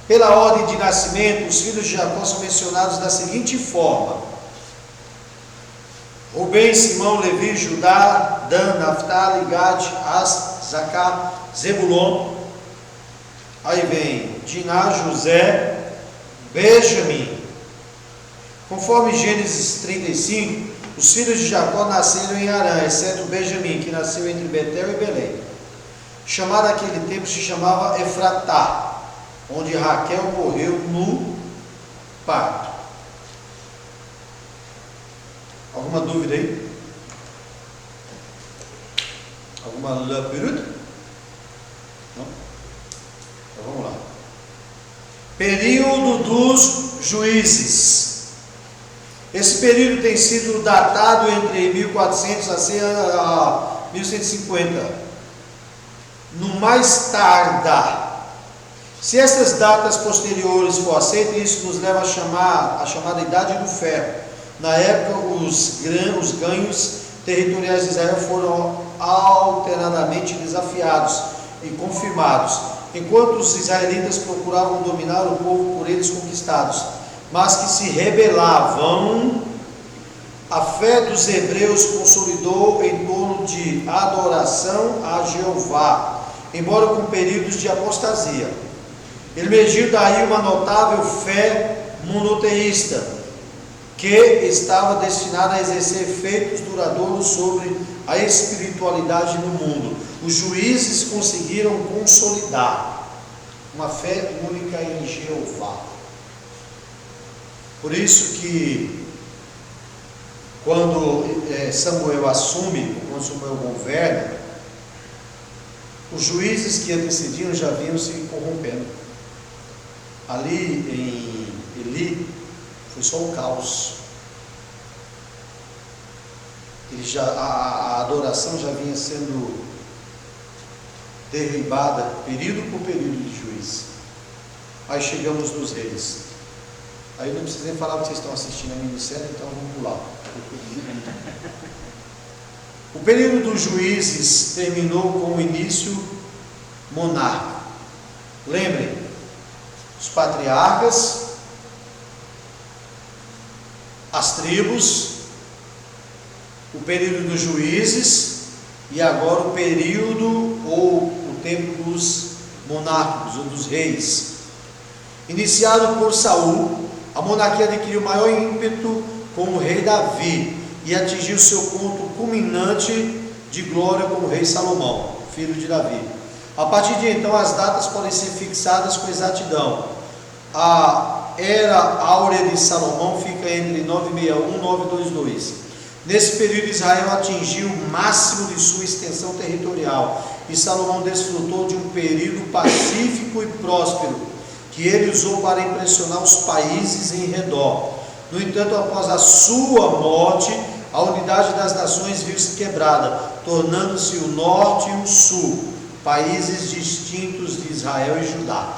Pela ordem de nascimento, os filhos de Jacó são mencionados da seguinte forma: Rubem, Simão, Levi, Judá, Dan, Naftali, Gad, As, Zacá, Zebulon. Aí vem Diná, José, Benjamim, Conforme Gênesis 35, os filhos de Jacó nasceram em Harã, exceto Benjamim, que nasceu entre Betel e Belém. Chamado aquele tempo se chamava Efratá, onde Raquel morreu no parto. Alguma dúvida aí? Alguma pergunta? Não? Então vamos lá. Período dos juízes. Esse período tem sido datado entre 1400 a 1150. No mais tardar. Se essas datas posteriores for aceitas, isso nos leva a chamada Idade do Ferro. Na época, os ganhos territoriais de Israel foram alternadamente desafiados e confirmados, enquanto os israelitas procuravam dominar o povo por eles conquistados, mas que se rebelavam. A fé dos hebreus consolidou em torno de adoração a Jeová, embora com períodos de apostasia. Emergiu daí uma notável fé monoteísta, que estava destinada a exercer efeitos duradouros sobre a espiritualidade no mundo. Os juízes conseguiram consolidar uma fé única em Jeová. Por isso que quando Samuel assume, quando Samuel governa, os juízes que antecediam já vinham se corrompendo. Ali em Eli foi só o caos. A adoração já vinha sendo derribada período por período de juiz. Aí chegamos nos reis. Aí não precisa nem falar que vocês estão assistindo a minissérie, então vamos pular. O período dos juízes terminou com o início monárquico. Lembrem, os patriarcas, as tribos, o período dos juízes e agora o período ou o tempo dos monárquicos ou dos reis. Iniciado por Saul, a monarquia adquiriu maior ímpeto com o rei Davi e atingiu seu ponto culminante de glória com o rei Salomão, filho de Davi. A partir de então, as datas podem ser fixadas com exatidão. A era áurea de Salomão fica entre 961 e 922. Nesse período, Israel atingiu o máximo de sua extensão territorial e Salomão desfrutou de um período pacífico e próspero, que ele usou para impressionar os países em redor. No entanto, após a sua morte, a unidade das nações viu-se quebrada, tornando-se o norte e o sul, países distintos de Israel e Judá.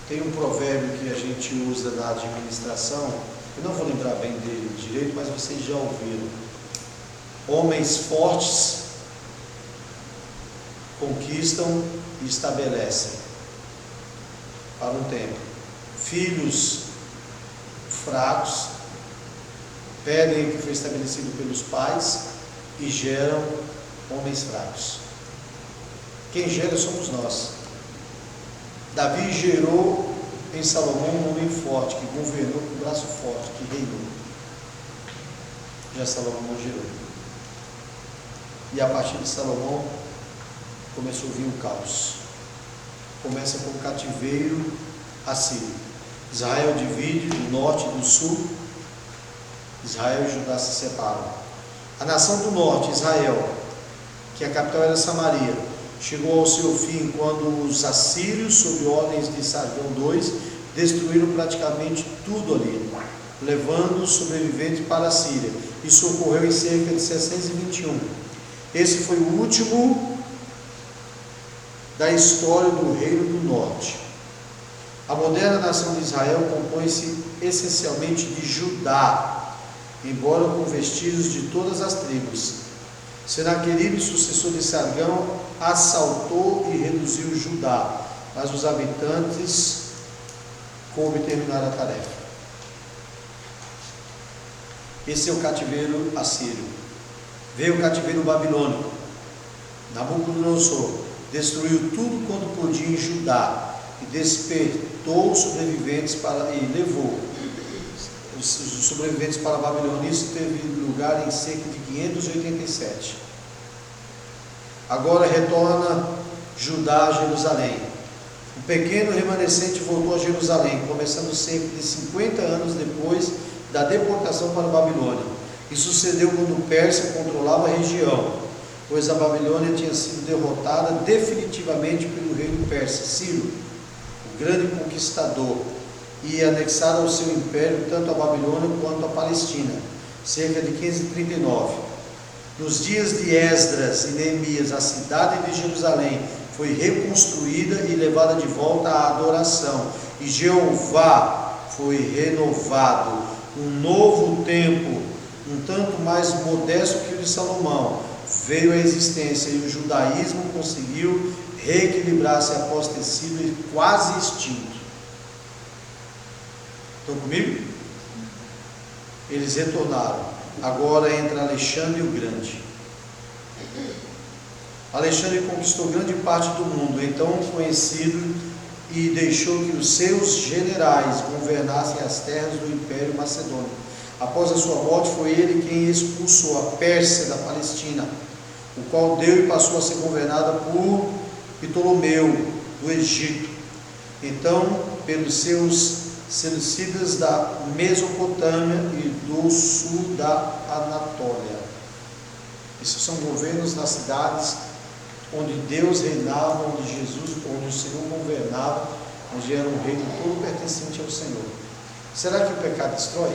Tem um provérbio que a gente usa na administração, eu não vou lembrar bem dele direito, mas vocês já ouviram. Homens fortes conquistam e estabelecem para um tempo. Filhos fracos pedem o que foi estabelecido pelos pais e geram homens fracos. Quem gera somos nós. Davi gerou em Salomão um homem forte, que governou com o braço forte, que reinou. Já Salomão não gerou. E a partir de Salomão começou a vir o caos. Começa com o cativeiro assírio. Israel divide do norte e do sul. Israel e Judá se separam. A nação do norte, Israel, que a capital era Samaria, chegou ao seu fim quando os assírios, sob ordens de Sargão II, destruíram praticamente tudo ali, levando os sobreviventes para a Síria. Isso ocorreu em cerca de 621. Esse foi o último da história do Reino do Norte. A moderna nação de Israel compõe-se essencialmente de Judá, embora com vestígios de todas as tribos. Senaqueribe, sucessor de Sargão, assaltou e reduziu Judá, mas os habitantes coube terminar a tarefa. Esse é o cativeiro assírio. Veio o cativeiro babilônico. Nabucodonosor destruiu tudo quanto podia em Judá e despertou sobreviventes e levou os sobreviventes para a Babilônia. Isso teve lugar em cerca de 587. Agora retorna Judá a Jerusalém. O pequeno remanescente voltou a Jerusalém, começando cerca de 50 anos depois da deportação para a Babilônia. Isso sucedeu quando o Pérsia controlava a região, pois a Babilônia tinha sido derrotada definitivamente pelo rei do Pérsia, Ciro, o grande conquistador, e anexada ao seu império tanto a Babilônia quanto a Palestina, cerca de 539. Nos dias de Esdras e Neemias, a cidade de Jerusalém foi reconstruída e levada de volta à adoração, e Jeová foi renovado. Um novo templo, um tanto mais modesto que o de Salomão, veio à existência, e o judaísmo conseguiu reequilibrar-se após ter sido quase extinto. Estão comigo? Eles retornaram, agora entre Alexandre o Grande. Alexandre conquistou grande parte do mundo, então conhecido, e deixou que os seus generais governassem as terras do Império Macedônio. Após a sua morte, foi ele quem expulsou a Pérsia da Palestina, o qual deu e passou a ser governada por Ptolomeu do Egito. Então, pelos seus seleucidas da Mesopotâmia e do sul da Anatólia. Esses são governos nas cidades onde Deus reinava, onde o Senhor governava, onde era um reino todo pertencente ao Senhor. Será que o pecado destrói?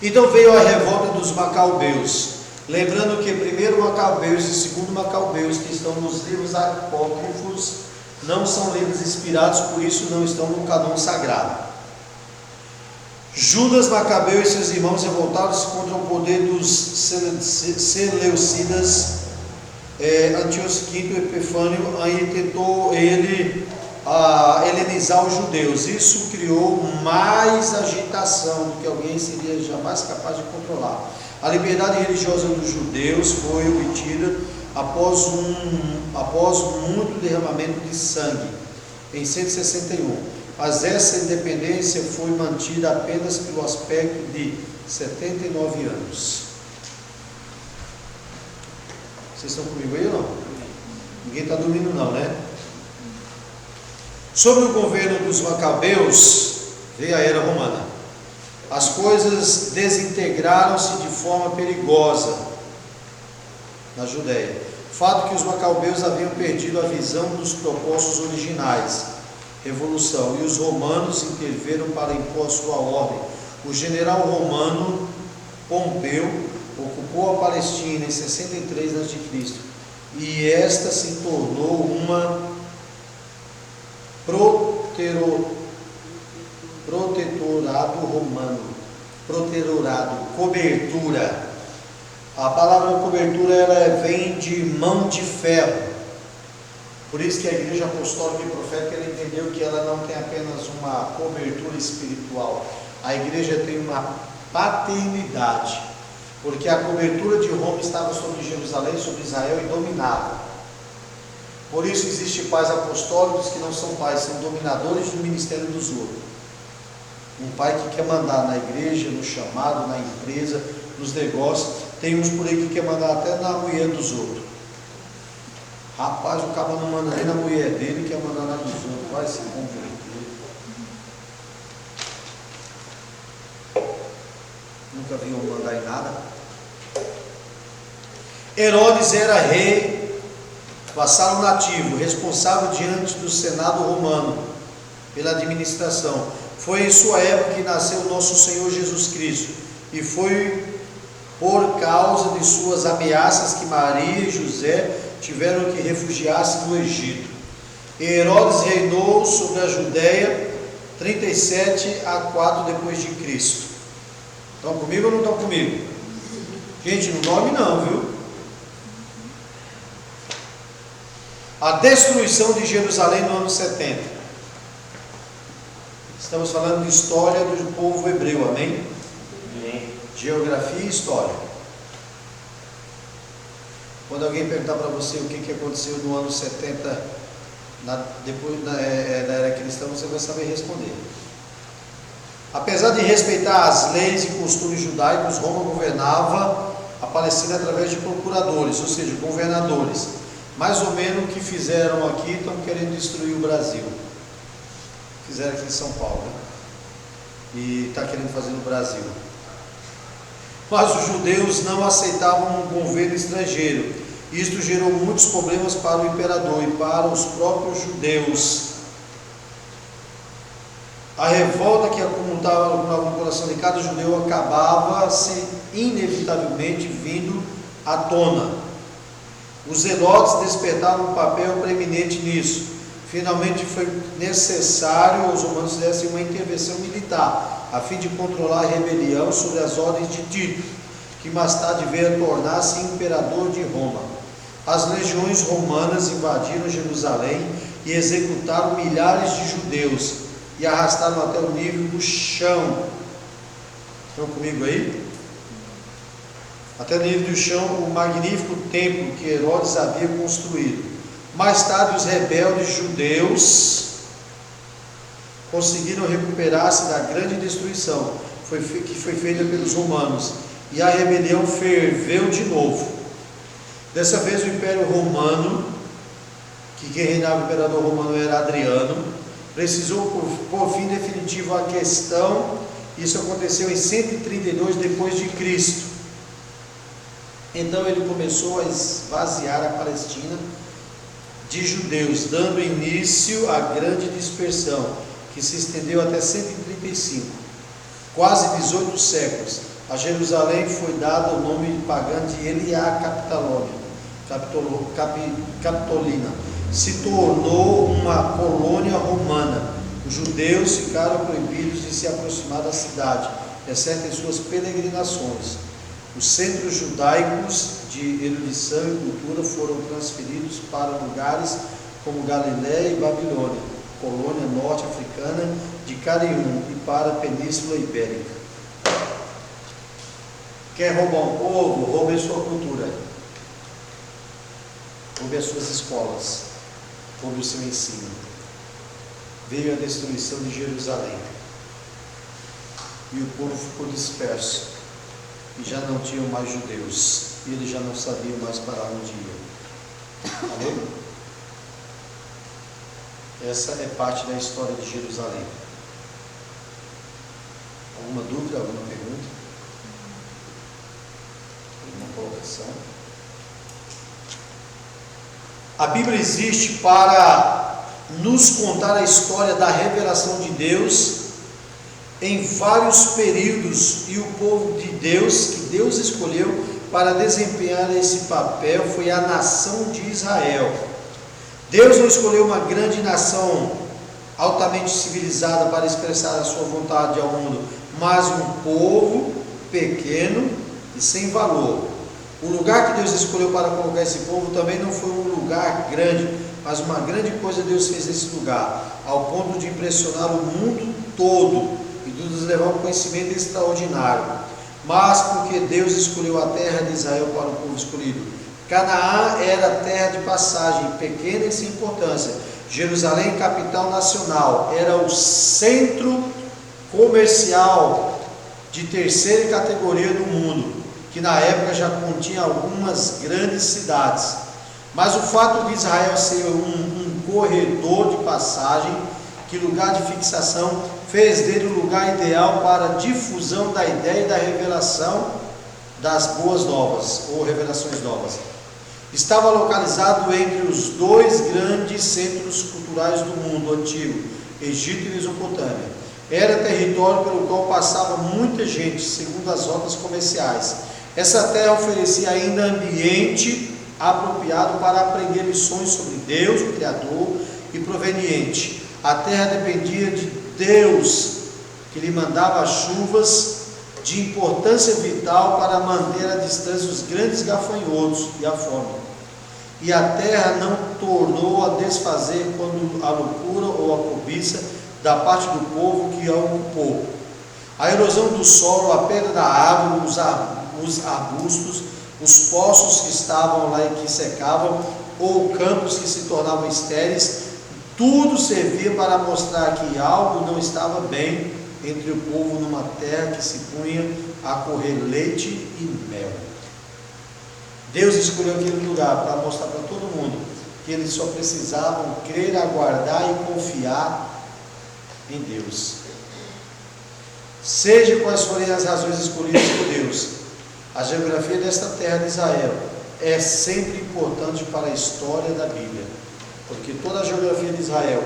Então veio a revolta dos Macabeus. Lembrando que primeiro Macabeus e segundo Macabeus, que estão nos livros apócrifos, não são livros inspirados, por isso não estão no cânon sagrado. Judas Macabeu e seus irmãos revoltaram-se contra o poder dos seleucidas. Antíoco V Epifânio, aí tentou ele helenizar os judeus. Isso criou mais agitação do que alguém seria jamais capaz de controlar. A liberdade religiosa dos judeus foi obtida após muito derramamento de sangue, em 161. Mas essa independência foi mantida apenas pelo aspecto de 79 anos. Vocês estão comigo aí ou não? Ninguém está dormindo não, né? Sobre o governo dos Macabeus, veio a era romana. As coisas desintegraram-se de forma perigosa na Judéia. Fato que os Macabeus haviam perdido a visão dos propósitos originais, revolução, e os romanos interveram para impor a sua ordem. O general romano Pompeu ocupou a Palestina em 63 a.C. e esta se tornou uma protetorado romano. Protetorado, cobertura. A palavra cobertura ela vem de mão de ferro. Por isso que a igreja apostólica e profética ela entendeu que ela não tem apenas uma cobertura espiritual. A igreja tem uma paternidade, porque a cobertura de Roma estava sobre Jerusalém, sobre Israel e dominava. Por isso existem pais apostólicos que não são pais, são dominadores do ministério dos outros. Um pai que quer mandar na igreja, no chamado, na empresa, nos negócios. Tem uns por aí que quer mandar até na mulher dos outros. Rapaz, o cara não manda nem na mulher dele, quer mandar na dos outros. Vai se converter. Nunca viu mandar em nada. Herodes era rei, vassalo nativo, responsável diante do Senado romano pela administração. Foi em sua época que nasceu o nosso Senhor Jesus Cristo, e foi por causa de suas ameaças que Maria e José tiveram que refugiar-se no Egito. E Herodes reinou sobre a Judéia 37 a 4 depois de Cristo. Estão comigo ou não estão comigo? Gente, não dorme não, viu? A destruição de Jerusalém no ano 70. Estamos falando de história do povo hebreu, amém? Amém. Geografia e história. Quando alguém perguntar para você o que aconteceu no ano 70, depois da era cristã, você vai saber responder. Apesar de respeitar as leis e costumes judaicos, Roma governava a Palestina através de procuradores, ou seja, governadores. Mais ou menos o que fizeram aqui, estão querendo destruir o Brasil. Fizeram aqui em São Paulo, né? E está querendo fazer no Brasil. Mas os judeus não aceitavam um governo estrangeiro. Isto gerou muitos problemas para o imperador e para os próprios judeus. A revolta que acumulava no coração de cada judeu acabava se inevitavelmente vindo à tona. Os zelotes despertaram um papel preeminente nisso. Finalmente foi necessário os romanos fizessem uma intervenção militar, a fim de controlar a rebelião sob as ordens de Tito, que mais tarde veio a tornar-se imperador de Roma. As legiões romanas invadiram Jerusalém e executaram milhares de judeus e arrastaram até o nível do chão. Estão comigo aí? Até o nível do chão o magnífico templo que Herodes havia construído. Mais tarde os rebeldes judeus conseguiram recuperar-se da grande destruição que foi feita pelos romanos, e a rebelião ferveu de novo. Dessa vez o Império Romano, que quem reinava o imperador romano era Adriano, precisou por fim definitivo a questão. Isso aconteceu em 132 depois de Cristo. Então ele começou a esvaziar a Palestina de judeus, dando início à grande dispersão, que se estendeu até 135, quase 18 séculos. A Jerusalém foi dado o nome pagão de Elia Capitolina. Se tornou uma colônia romana. Os judeus ficaram proibidos de se aproximar da cidade, exceto em suas peregrinações. Os centros judaicos de erudição e cultura foram transferidos para lugares como Galiléia e Babilônia, colônia norte-africana de Carium, e para a Península Ibérica. Quer roubar um povo? Roube a sua cultura, roube as suas escolas, roube o seu ensino. Veio a destruição de Jerusalém e o povo ficou disperso. E já não tinham mais judeus, e eles já não sabiam mais para onde iam. Amém? Essa é parte da história de Jerusalém. Alguma dúvida, alguma pergunta? Alguma colocação? A Bíblia existe para nos contar a história da revelação de Deus em vários períodos, e o povo de Deus, que Deus escolheu para desempenhar esse papel, foi a nação de Israel. Deus não escolheu uma grande nação altamente civilizada para expressar a sua vontade ao mundo, mas um povo pequeno e sem valor. O lugar que Deus escolheu para colocar esse povo também não foi um lugar grande, mas uma grande coisa Deus fez nesse lugar, ao ponto de impressionar o mundo todo e de nos levar a um conhecimento extraordinário. Mas porque Deus escolheu a terra de Israel para o povo escolhido. Canaã era terra de passagem, pequena e sem importância. Jerusalém, capital nacional, era o centro comercial de terceira categoria do mundo, que na época já continha algumas grandes cidades. Mas o fato de Israel ser um corredor de passagem, que lugar de fixação, fez dele o lugar ideal para a difusão da ideia e da revelação das boas novas, ou revelações novas. Estava localizado entre os dois grandes centros culturais do mundo antigo, Egito e Mesopotâmia. Era território pelo qual passava muita gente, segundo as rotas comerciais. Essa terra oferecia ainda ambiente apropriado para aprender lições sobre Deus, o Criador e proveniente. A terra dependia de Deus, que lhe mandava chuvas de importância vital para manter à distância os grandes gafanhotos e a fome. E a terra não tornou a desfazer quando a loucura ou a cobiça da parte do povo que a ocupou. A erosão do solo, a perda da árvore, os arbustos os poços que estavam lá e que secavam, ou campos que se tornavam estéreis, tudo servia para mostrar que algo não estava bem entre o povo numa terra que se punha a correr leite e mel. Deus escolheu aquele lugar para mostrar para todo mundo que eles só precisavam crer, aguardar e confiar em Deus. Seja quais forem as razões escolhidas por Deus, a geografia desta terra de Israel é sempre importante para a história da Bíblia, porque toda a geografia de Israel,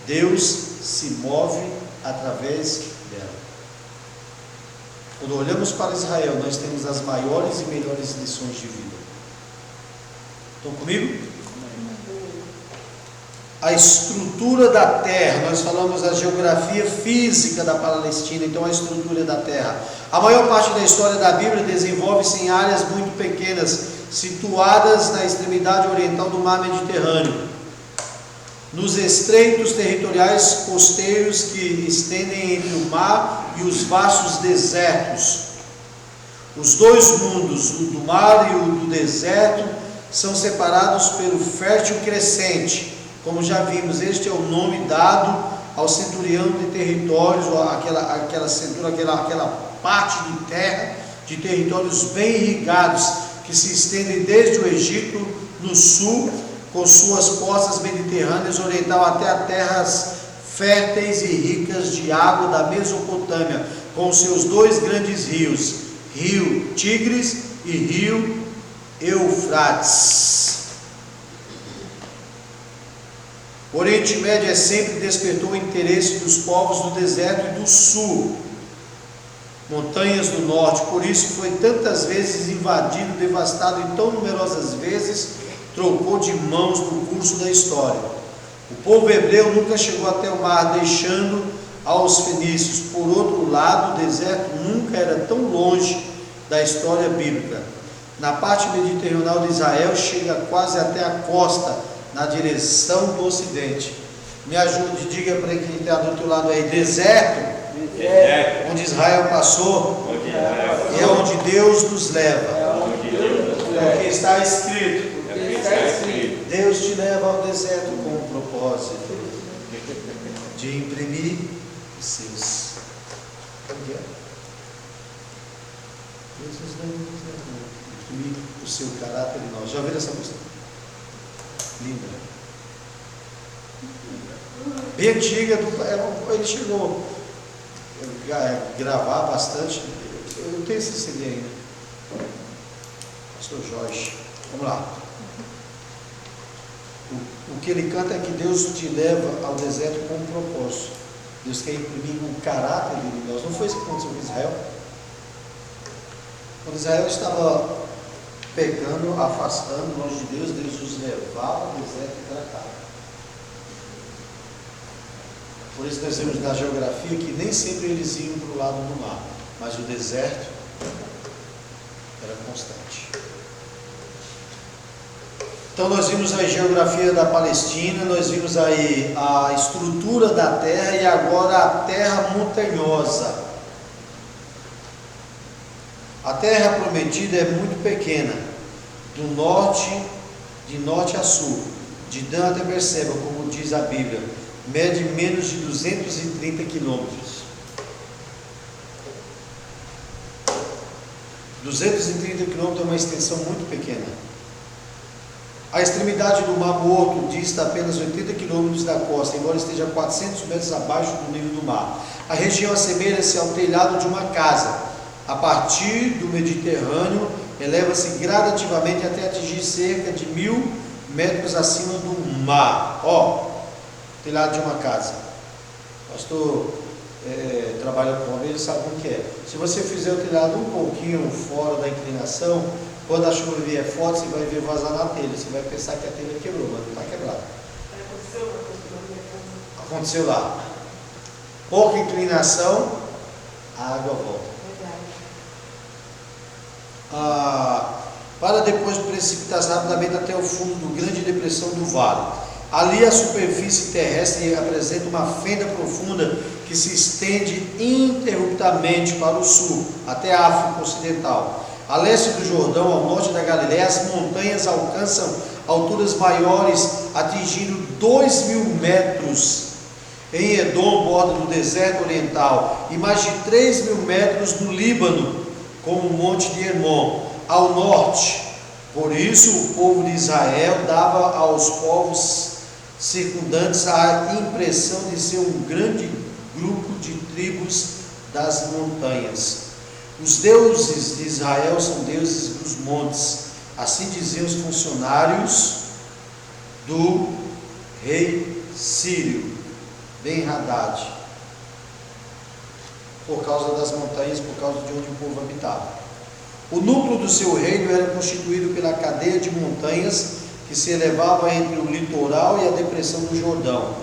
Deus se move através dela. Quando olhamos para Israel, nós temos as maiores e melhores lições de vida. Estão comigo? A estrutura da terra, nós falamos da geografia física da Palestina, então a estrutura da terra. A maior parte da história da Bíblia desenvolve-se em áreas muito pequenas, situadas na extremidade oriental do mar Mediterrâneo, nos estreitos territoriais costeiros que estendem entre o mar e os vastos desertos. Os dois mundos, o do mar e o do deserto, são separados pelo fértil crescente. Como já vimos, este é o nome dado ao centurião de territórios, ou aquela parte de terra, de territórios bem irrigados, que se estendem desde o Egito, no sul, com suas costas mediterrâneas oriental até as terras férteis e ricas de água da Mesopotâmia, com seus dois grandes rios, rio Tigres e rio Eufrates. O Oriente Médio sempre despertou o interesse dos povos do deserto e do sul, montanhas do norte, por isso foi tantas vezes invadido, devastado e tão numerosas vezes trocou de mãos no curso da história. O povo hebreu nunca chegou até o mar, deixando aos fenícios. Por outro lado, o deserto nunca era tão longe da história bíblica. Na parte meridional de Israel, chega quase até a costa, na direção do ocidente. Me ajude, diga para quem está do outro lado aí: deserto, onde Israel passou, é onde Deus nos leva. Porque está escrito: Deus te leva ao deserto com o propósito de imprimir os seus. Imprimir o seu caráter em nós. Já ouviram essa música? Linda. Bem antiga, ele chegou a gravar bastante. Eu tenho esse CD ainda. Pastor Jorge. Vamos lá. O que ele canta é que Deus te leva ao deserto com um propósito. Deus quer imprimir o caráter dele em nós. Não foi isso que aconteceu com Israel? Quando Israel estava pecando, afastando, longe de Deus, Deus os levava ao deserto e tratava. Por isso nós vemos na geografia que nem sempre eles iam para o lado do mar, mas o deserto era constante. Então nós vimos a geografia da Palestina, nós vimos aí a estrutura da terra e agora a terra montanhosa. A terra prometida é muito pequena, do norte, de norte a sul, de Dan até Berseba, como diz a Bíblia, mede menos de 230 quilômetros. 230 quilômetros é uma extensão muito pequena. A extremidade do Mar Morto dista apenas 80 quilômetros da costa, embora esteja 400 metros abaixo do nível do mar. A região assemelha-se ao telhado de uma casa. A partir do Mediterrâneo, eleva-se gradativamente até atingir cerca de 1000 metros acima do mar. Telhado de uma casa. O pastor trabalha com obra, ele sabe o que é. Se você fizer o telhado um pouquinho fora da inclinação, quando a chuva vier forte, você vai ver vazar na telha. Você vai pensar que a telha quebrou, mas não está quebrada. Aconteceu lá. Pouca inclinação, a água volta. Para depois precipitar rapidamente até o fundo do grande depressão do vale. Ali a superfície terrestre apresenta uma fenda profunda que se estende ininterruptamente para o sul, até a África Ocidental. A leste do Jordão, ao norte da Galiléia, as montanhas alcançam alturas maiores, atingindo 2.000 metros. Em Edom, borda do deserto oriental, e mais de 3.000 metros no Líbano, como o monte de Hermon, ao norte. Por isso o povo de Israel dava aos povos circundantes a impressão de ser um grande grupo de tribos das montanhas. Os deuses de Israel são deuses dos montes, assim diziam os funcionários do rei sírio Ben-Hadad, por causa das montanhas, por causa de onde o povo habitava. O núcleo do seu reino era constituído pela cadeia de montanhas que se elevava entre o litoral e a depressão do Jordão.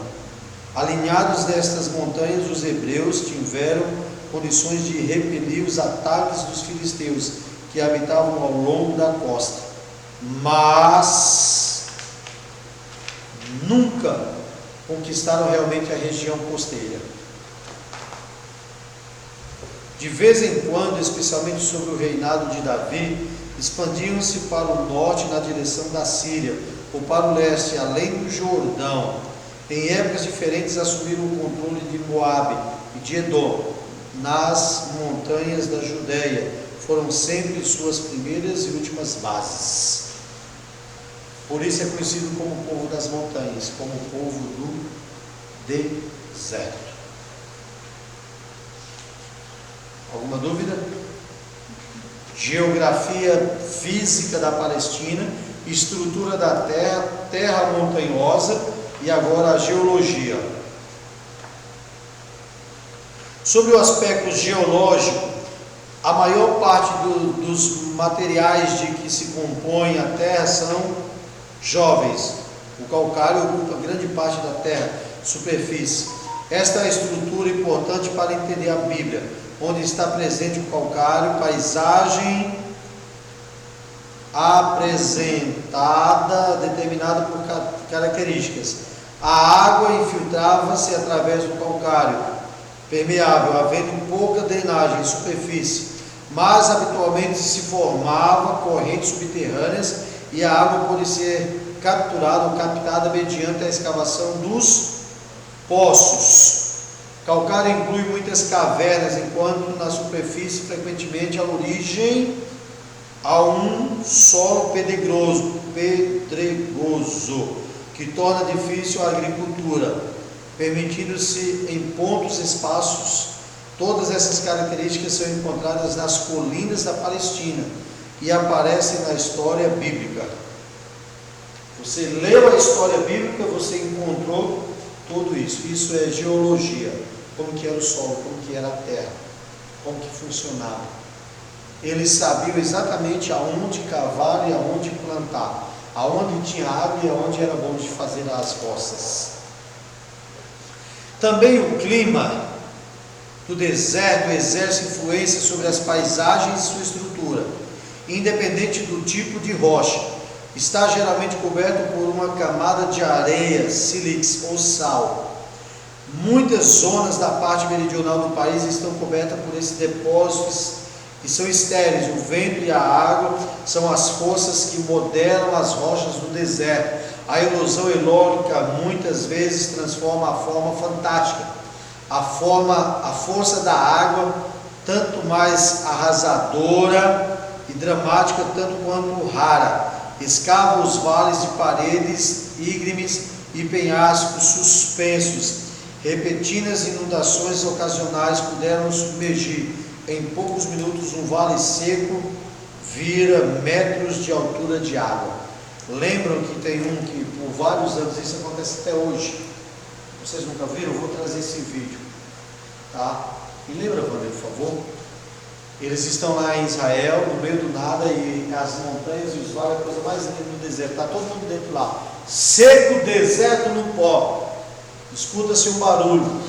Alinhados nestas montanhas, os hebreus tiveram condições de repelir os ataques dos filisteus que habitavam ao longo da costa, mas nunca conquistaram realmente a região costeira. De vez em quando, especialmente sobre o reinado de Davi, expandiam-se para o norte na direção da Síria, ou para o leste, além do Jordão. Em épocas diferentes assumiram o controle de Moabe e de Edom, nas montanhas da Judéia. Foram sempre suas primeiras e últimas bases. Por isso é conhecido como o povo das montanhas, como o povo do deserto. Alguma dúvida? Geografia física da Palestina, estrutura da terra, terra montanhosa e agora a geologia. Sobre o aspecto geológico, a maior parte dos materiais de que se compõe a terra são jovens. O calcário ocupa grande parte da terra, superfície. Esta é a estrutura importante para entender a Bíblia, onde está presente o calcário, paisagem apresentada, determinada por características. A água infiltrava-se através do calcário, permeável, havendo pouca drenagem em superfície, mas habitualmente se formava correntes subterrâneas e a água pode ser capturada ou captada mediante a escavação dos poços. Calcário inclui muitas cavernas, enquanto na superfície frequentemente a origem a um solo pedregoso, que torna difícil a agricultura, permitindo-se em pontos espaços. Todas essas características são encontradas nas colinas da Palestina e aparecem na história bíblica. Você leu a história bíblica, você encontrou tudo isso. Isso é geologia. Como que era o solo, como que era a terra, como que funcionava. Eles sabiam exatamente aonde cavar e aonde plantar, aonde tinha água e aonde era bom de fazer as roças. Também o clima do deserto exerce influência sobre as paisagens e sua estrutura. Independente do tipo de rocha, está geralmente coberto por uma camada de areia, sílex ou sal. Muitas zonas da parte meridional do país estão cobertas por esses depósitos que são estéreis. O vento e a água são as forças que modelam as rochas do deserto. A erosão eólica muitas vezes transforma a forma fantástica. A força da água, tanto mais arrasadora e dramática, tanto quanto rara. Escava os vales de paredes íngremes e penhascos suspensos. Repetidas inundações ocasionais puderam submergir em poucos minutos um vale seco, vira metros de altura de água. Lembram que tem um que por vários anos, isso acontece até hoje. Vocês nunca viram? Eu vou trazer esse vídeo, tá? E lembra, Wander, por favor? Eles estão lá em Israel, no meio do nada, e as montanhas e os vales, a coisa mais linda do deserto. Está todo mundo dentro lá. Seco, deserto no pó. Escuta-se um barulho.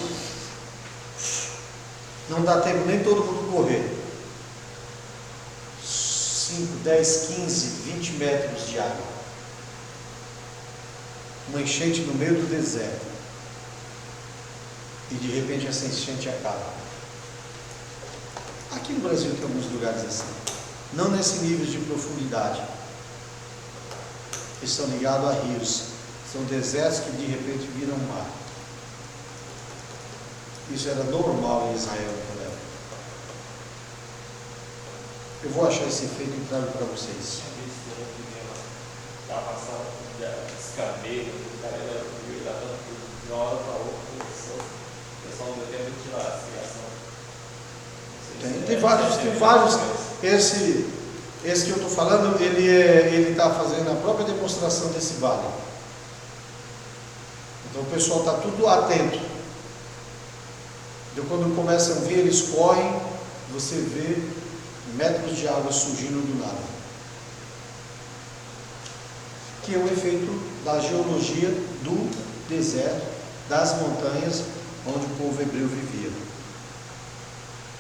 Não dá tempo nem todo mundo correr. 5, 10, 15, 20 metros de água. Uma enchente no meio do deserto. E de repente essa enchente acaba. Aqui no Brasil tem alguns lugares assim. não nesse nível de profundidade. Eles estão ligados a rios, são desertos que de repente viram mar. Isso era normal em Israel naquela época. Eu vou achar esse efeito e trago para vocês. Estava passando descabelo, o cara era de uma hora para outra, o pessoal não tem ventilação. Tem vários. Esse que eu estou falando, ele está fazendo a própria demonstração desse vale. Então o pessoal está tudo atento. Então quando começam a ver, eles correm, você vê metros de água surgindo do nada. Que é o efeito da geologia do deserto, das montanhas onde o povo hebreu vivia.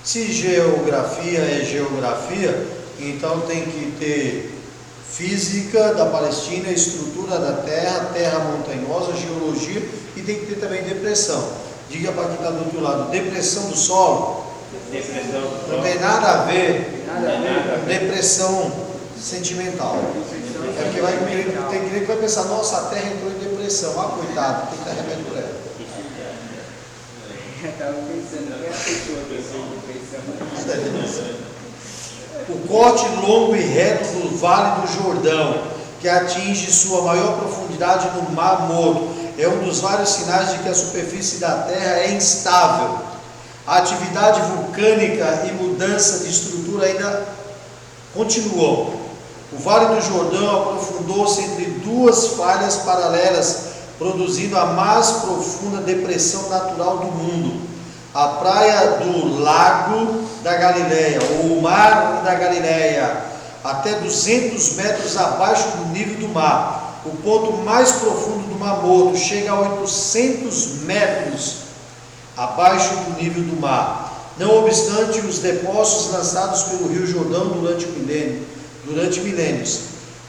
Se geografia é geografia, então tem que ter física da Palestina, estrutura da terra, terra montanhosa, geologia, e tem que ter também depressão. Diga para quem está do outro lado, depressão do solo não tem nada a ver com depressão sentimental. É porque tem que vai pensar, nossa, a terra entrou em depressão, coitado, tem que dar remédio para ela. Eu estava pensando que a pessoa depressão. O corte longo e reto do Vale do Jordão, que atinge sua maior profundidade no Mar Morto, é um dos vários sinais de que a superfície da Terra é instável. A atividade vulcânica e mudança de estrutura ainda continuam. O Vale do Jordão aprofundou-se entre duas falhas paralelas, produzindo a mais profunda depressão natural do mundo. A praia do Lago da Galileia, ou o Mar da Galileia, até 200 metros abaixo do nível do mar. O ponto mais profundo do Mar Morto chega a 800 metros abaixo do nível do mar. Não obstante os depósitos lançados pelo Rio Jordão durante milênios,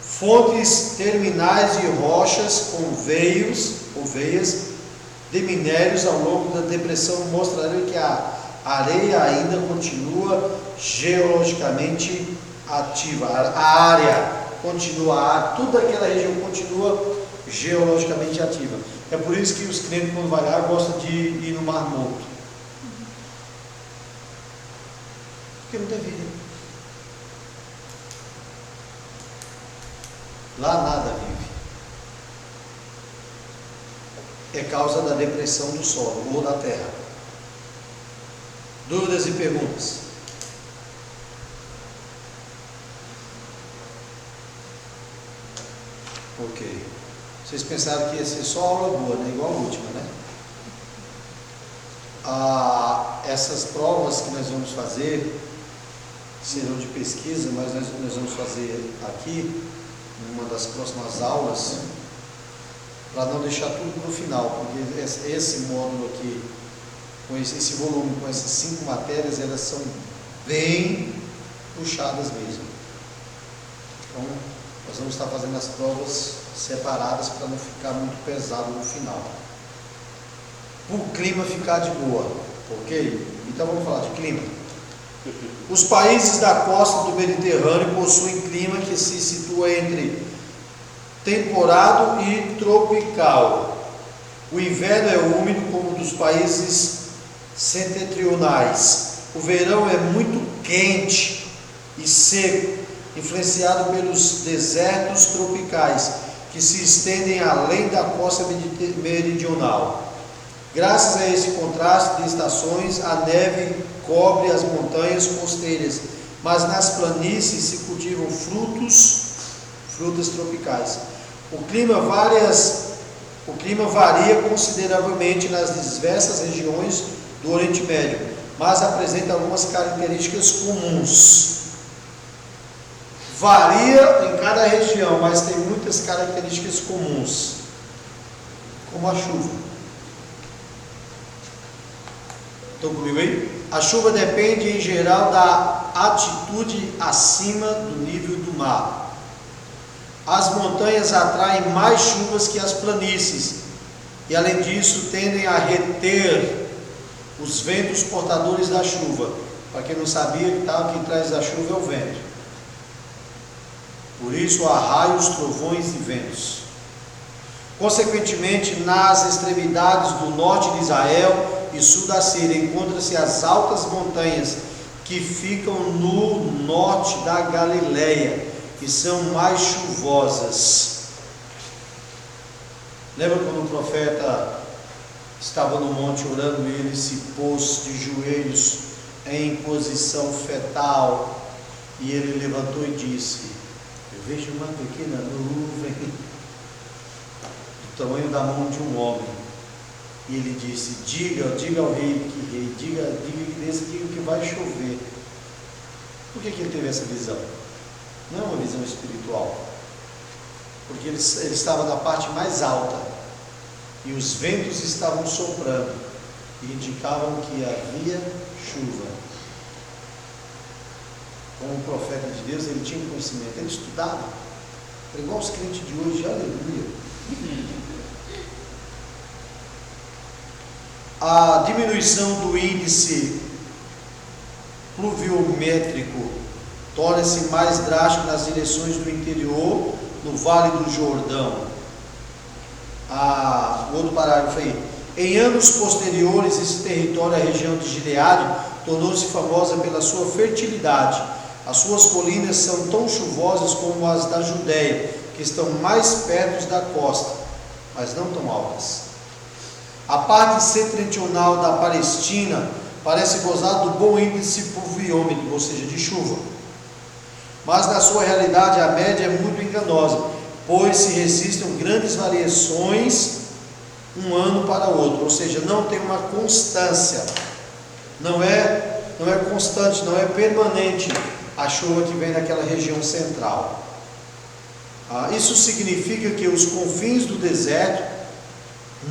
fontes terminais de rochas com veias de minérios ao longo da depressão mostraram que a areia ainda continua geologicamente ativa. A área continua, toda aquela região continua geologicamente ativa. É por isso que os crentes, quando vai lá, gostam de ir no Mar Morto. Porque não tem vida. Lá nada vive. É causa da depressão do solo ou da terra. Dúvidas e perguntas? Ok. Vocês pensaram que ia ser só aula boa, né? Igual a última, né? Essas provas que nós vamos fazer serão de pesquisa, mas nós vamos fazer aqui, numa das próximas aulas, para não deixar tudo para o final, porque esse módulo aqui, com esse volume, com essas 5 matérias, elas são bem puxadas mesmo. Então, nós vamos estar fazendo as provas separadas para não ficar muito pesado no final. Para o clima ficar de boa, ok? Então vamos falar de clima. Os países da costa do Mediterrâneo possuem clima que se situa entre temperado e tropical. O inverno é úmido como o dos países setentrionais. O verão é muito quente e seco, influenciado pelos desertos tropicais, que se estendem além da costa meridional. Graças a esse contraste de estações, a neve cobre as montanhas costeiras, mas nas planícies se cultivam frutas tropicais. O clima varia consideravelmente nas diversas regiões do Oriente Médio, mas apresenta algumas características comuns. Varia em cada região, mas tem muitas características comuns, como a chuva. Estão comigo aí? A chuva depende em geral da altitude acima do nível do mar. As montanhas atraem mais chuvas que as planícies, e além disso tendem a reter os ventos portadores da chuva. Para quem não sabia, quem traz a chuva é o vento. Por isso há raios, trovões e ventos. Consequentemente, nas extremidades do norte de Israel e sul da Síria, encontram-se as altas montanhas que ficam no norte da Galileia, que são mais chuvosas. Lembra quando o profeta estava no monte orando e ele se pôs de joelhos em posição fetal, e ele levantou e disse: eu vejo uma pequena nuvem do tamanho da mão de um homem. E ele disse: diga ao rei que diga que vai chover. Por que ele teve essa visão? Não é uma visão espiritual, porque ele estava na parte mais alta e os ventos estavam soprando e indicavam que havia chuva. Como profeta de Deus, ele tinha conhecimento, ele estudava. Era igual os crentes de hoje, aleluia. A diminuição do índice pluviométrico torna-se mais drástico nas direções do interior, no Vale do Jordão. O outro parágrafo aí. Em anos posteriores, esse território, a região de Gileade, tornou-se famosa pela sua fertilidade. As suas colinas são tão chuvosas como as da Judéia, que estão mais perto da costa, mas não tão altas. A parte setentrional da Palestina parece gozar do bom índice pluviômetro, ou seja, de chuva. Mas na sua realidade a média é muito enganosa, pois se registram grandes variações um ano para outro, ou seja, não tem uma constância, não é constante, não é permanente a chuva que vem daquela região central. Isso significa que os confins do deserto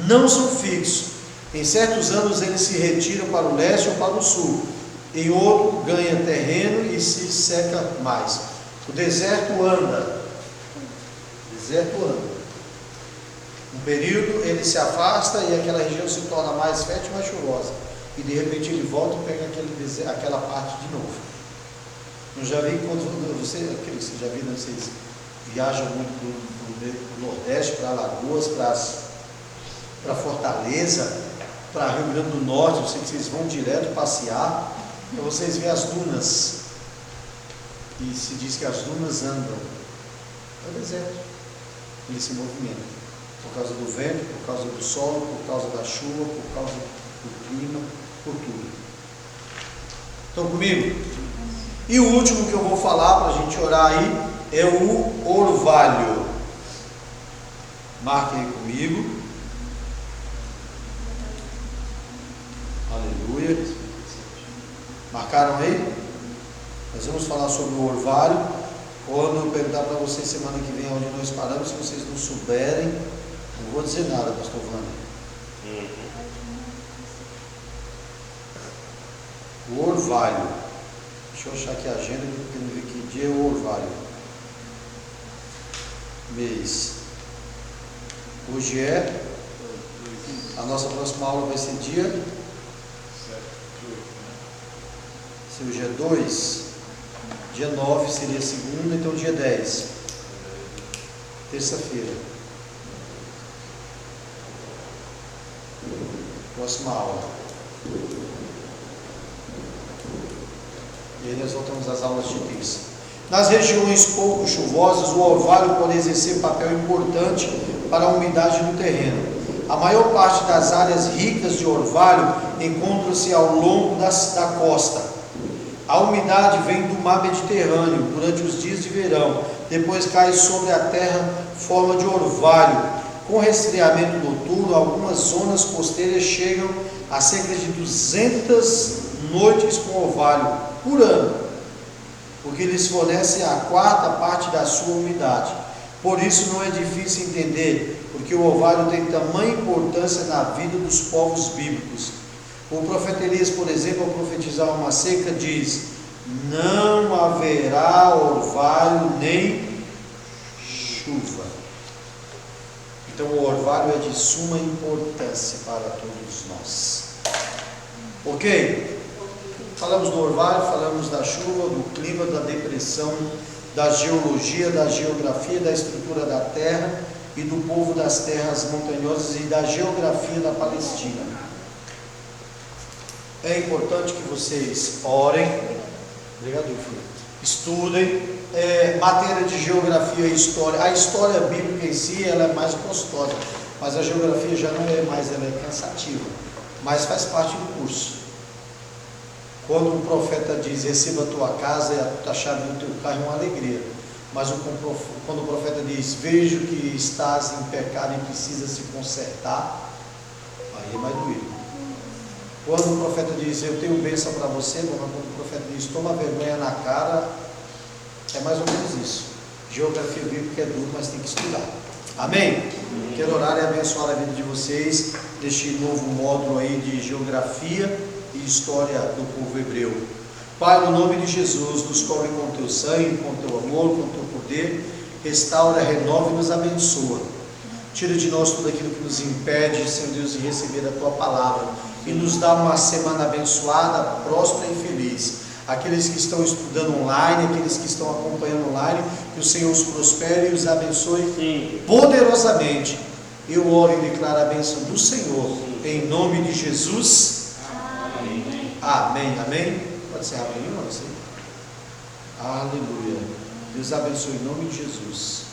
não são fixos. Em certos anos eles se retiram para o leste ou para o sul, em outro ganha terreno e se seca mais. O deserto anda. Um período ele se afasta e aquela região se torna mais fértil e mais chuvosa, e de repente ele volta e pega aquela parte de novo. Eu já vi quando vocês já viram, vocês viajam muito para o Nordeste, para Alagoas, para Fortaleza, para Rio Grande do Norte, eu sei que vocês vão direto passear, para vocês verem as dunas, e se diz que as dunas andam. É o deserto, ele se movimenta, por causa do vento, por causa do sol, por causa da chuva, por causa do clima, por tudo. Estão comigo? E o último que eu vou falar para a gente orar aí é o orvalho. Marquem aí comigo. Aleluia. Marcaram aí? Nós vamos falar sobre o orvalho. Quando eu perguntar para vocês semana que vem onde nós paramos, se vocês não souberem, não vou dizer nada, pastor Vânia. O orvalho. Deixa eu achar aqui a agenda, porque eu não vi que dia é o orvalho. Mês. Hoje é. A nossa próxima aula vai ser dia. Se hoje é 2, dia 9 seria segunda, então dia 10. Terça-feira. Próxima aula. E aí nós voltamos às aulas de terça. Nas regiões pouco chuvosas, o orvalho pode exercer papel importante para a umidade do terreno. A maior parte das áreas ricas de orvalho encontram-se ao longo da costa. A umidade vem do mar Mediterrâneo durante os dias de verão, depois cai sobre a terra forma de orvalho. Com resfriamento noturno, algumas zonas costeiras chegam a cerca de 200 noites com orvalho por ano, porque eles fornecem a quarta parte da sua umidade. Por isso não é difícil entender porque o orvalho tem tamanha importância na vida dos povos bíblicos. O profeta Elias, por exemplo, ao profetizar uma seca, diz: não haverá orvalho nem chuva. Então o orvalho é de suma importância para todos nós. Ok? Falamos do orvalho, falamos da chuva, do clima, da depressão da geologia, da geografia, da estrutura da terra e do povo das terras montanhosas e da geografia da Palestina. É importante que vocês orem, obrigado, filho, estudem, matéria de geografia e história. A história bíblica em si, ela é mais gostosa, mas a geografia já não é mais, ela é cansativa, mas faz parte do curso. Quando o profeta diz, receba a tua casa e a chave do teu carro, é uma alegria. Mas quando o profeta diz, vejo que estás em pecado e precisa se consertar, aí é mais doído. Quando o profeta diz, eu tenho bênção para você, mas quando o profeta diz, toma vergonha na cara, é mais ou menos isso. Geografia bíblica é duro, mas tem que estudar. Amém? Quero orar e abençoar a vida de vocês neste novo módulo aí de geografia e história do povo hebreu. Pai, no nome de Jesus, nos cobre com teu sangue, com teu amor, com teu poder, restaura, renova e nos abençoa. Tira de nós tudo aquilo que nos impede, Senhor Deus, de receber a tua palavra e nos dá uma semana abençoada, próspera e feliz. Aqueles que estão estudando online, aqueles que estão acompanhando online, que o Senhor os prospere e os abençoe poderosamente. Eu oro e declaro a bênção do Senhor, em nome de Jesus. Amém. Amém. Amém. Pode ser amém, irmão? Aleluia. Deus abençoe em nome de Jesus.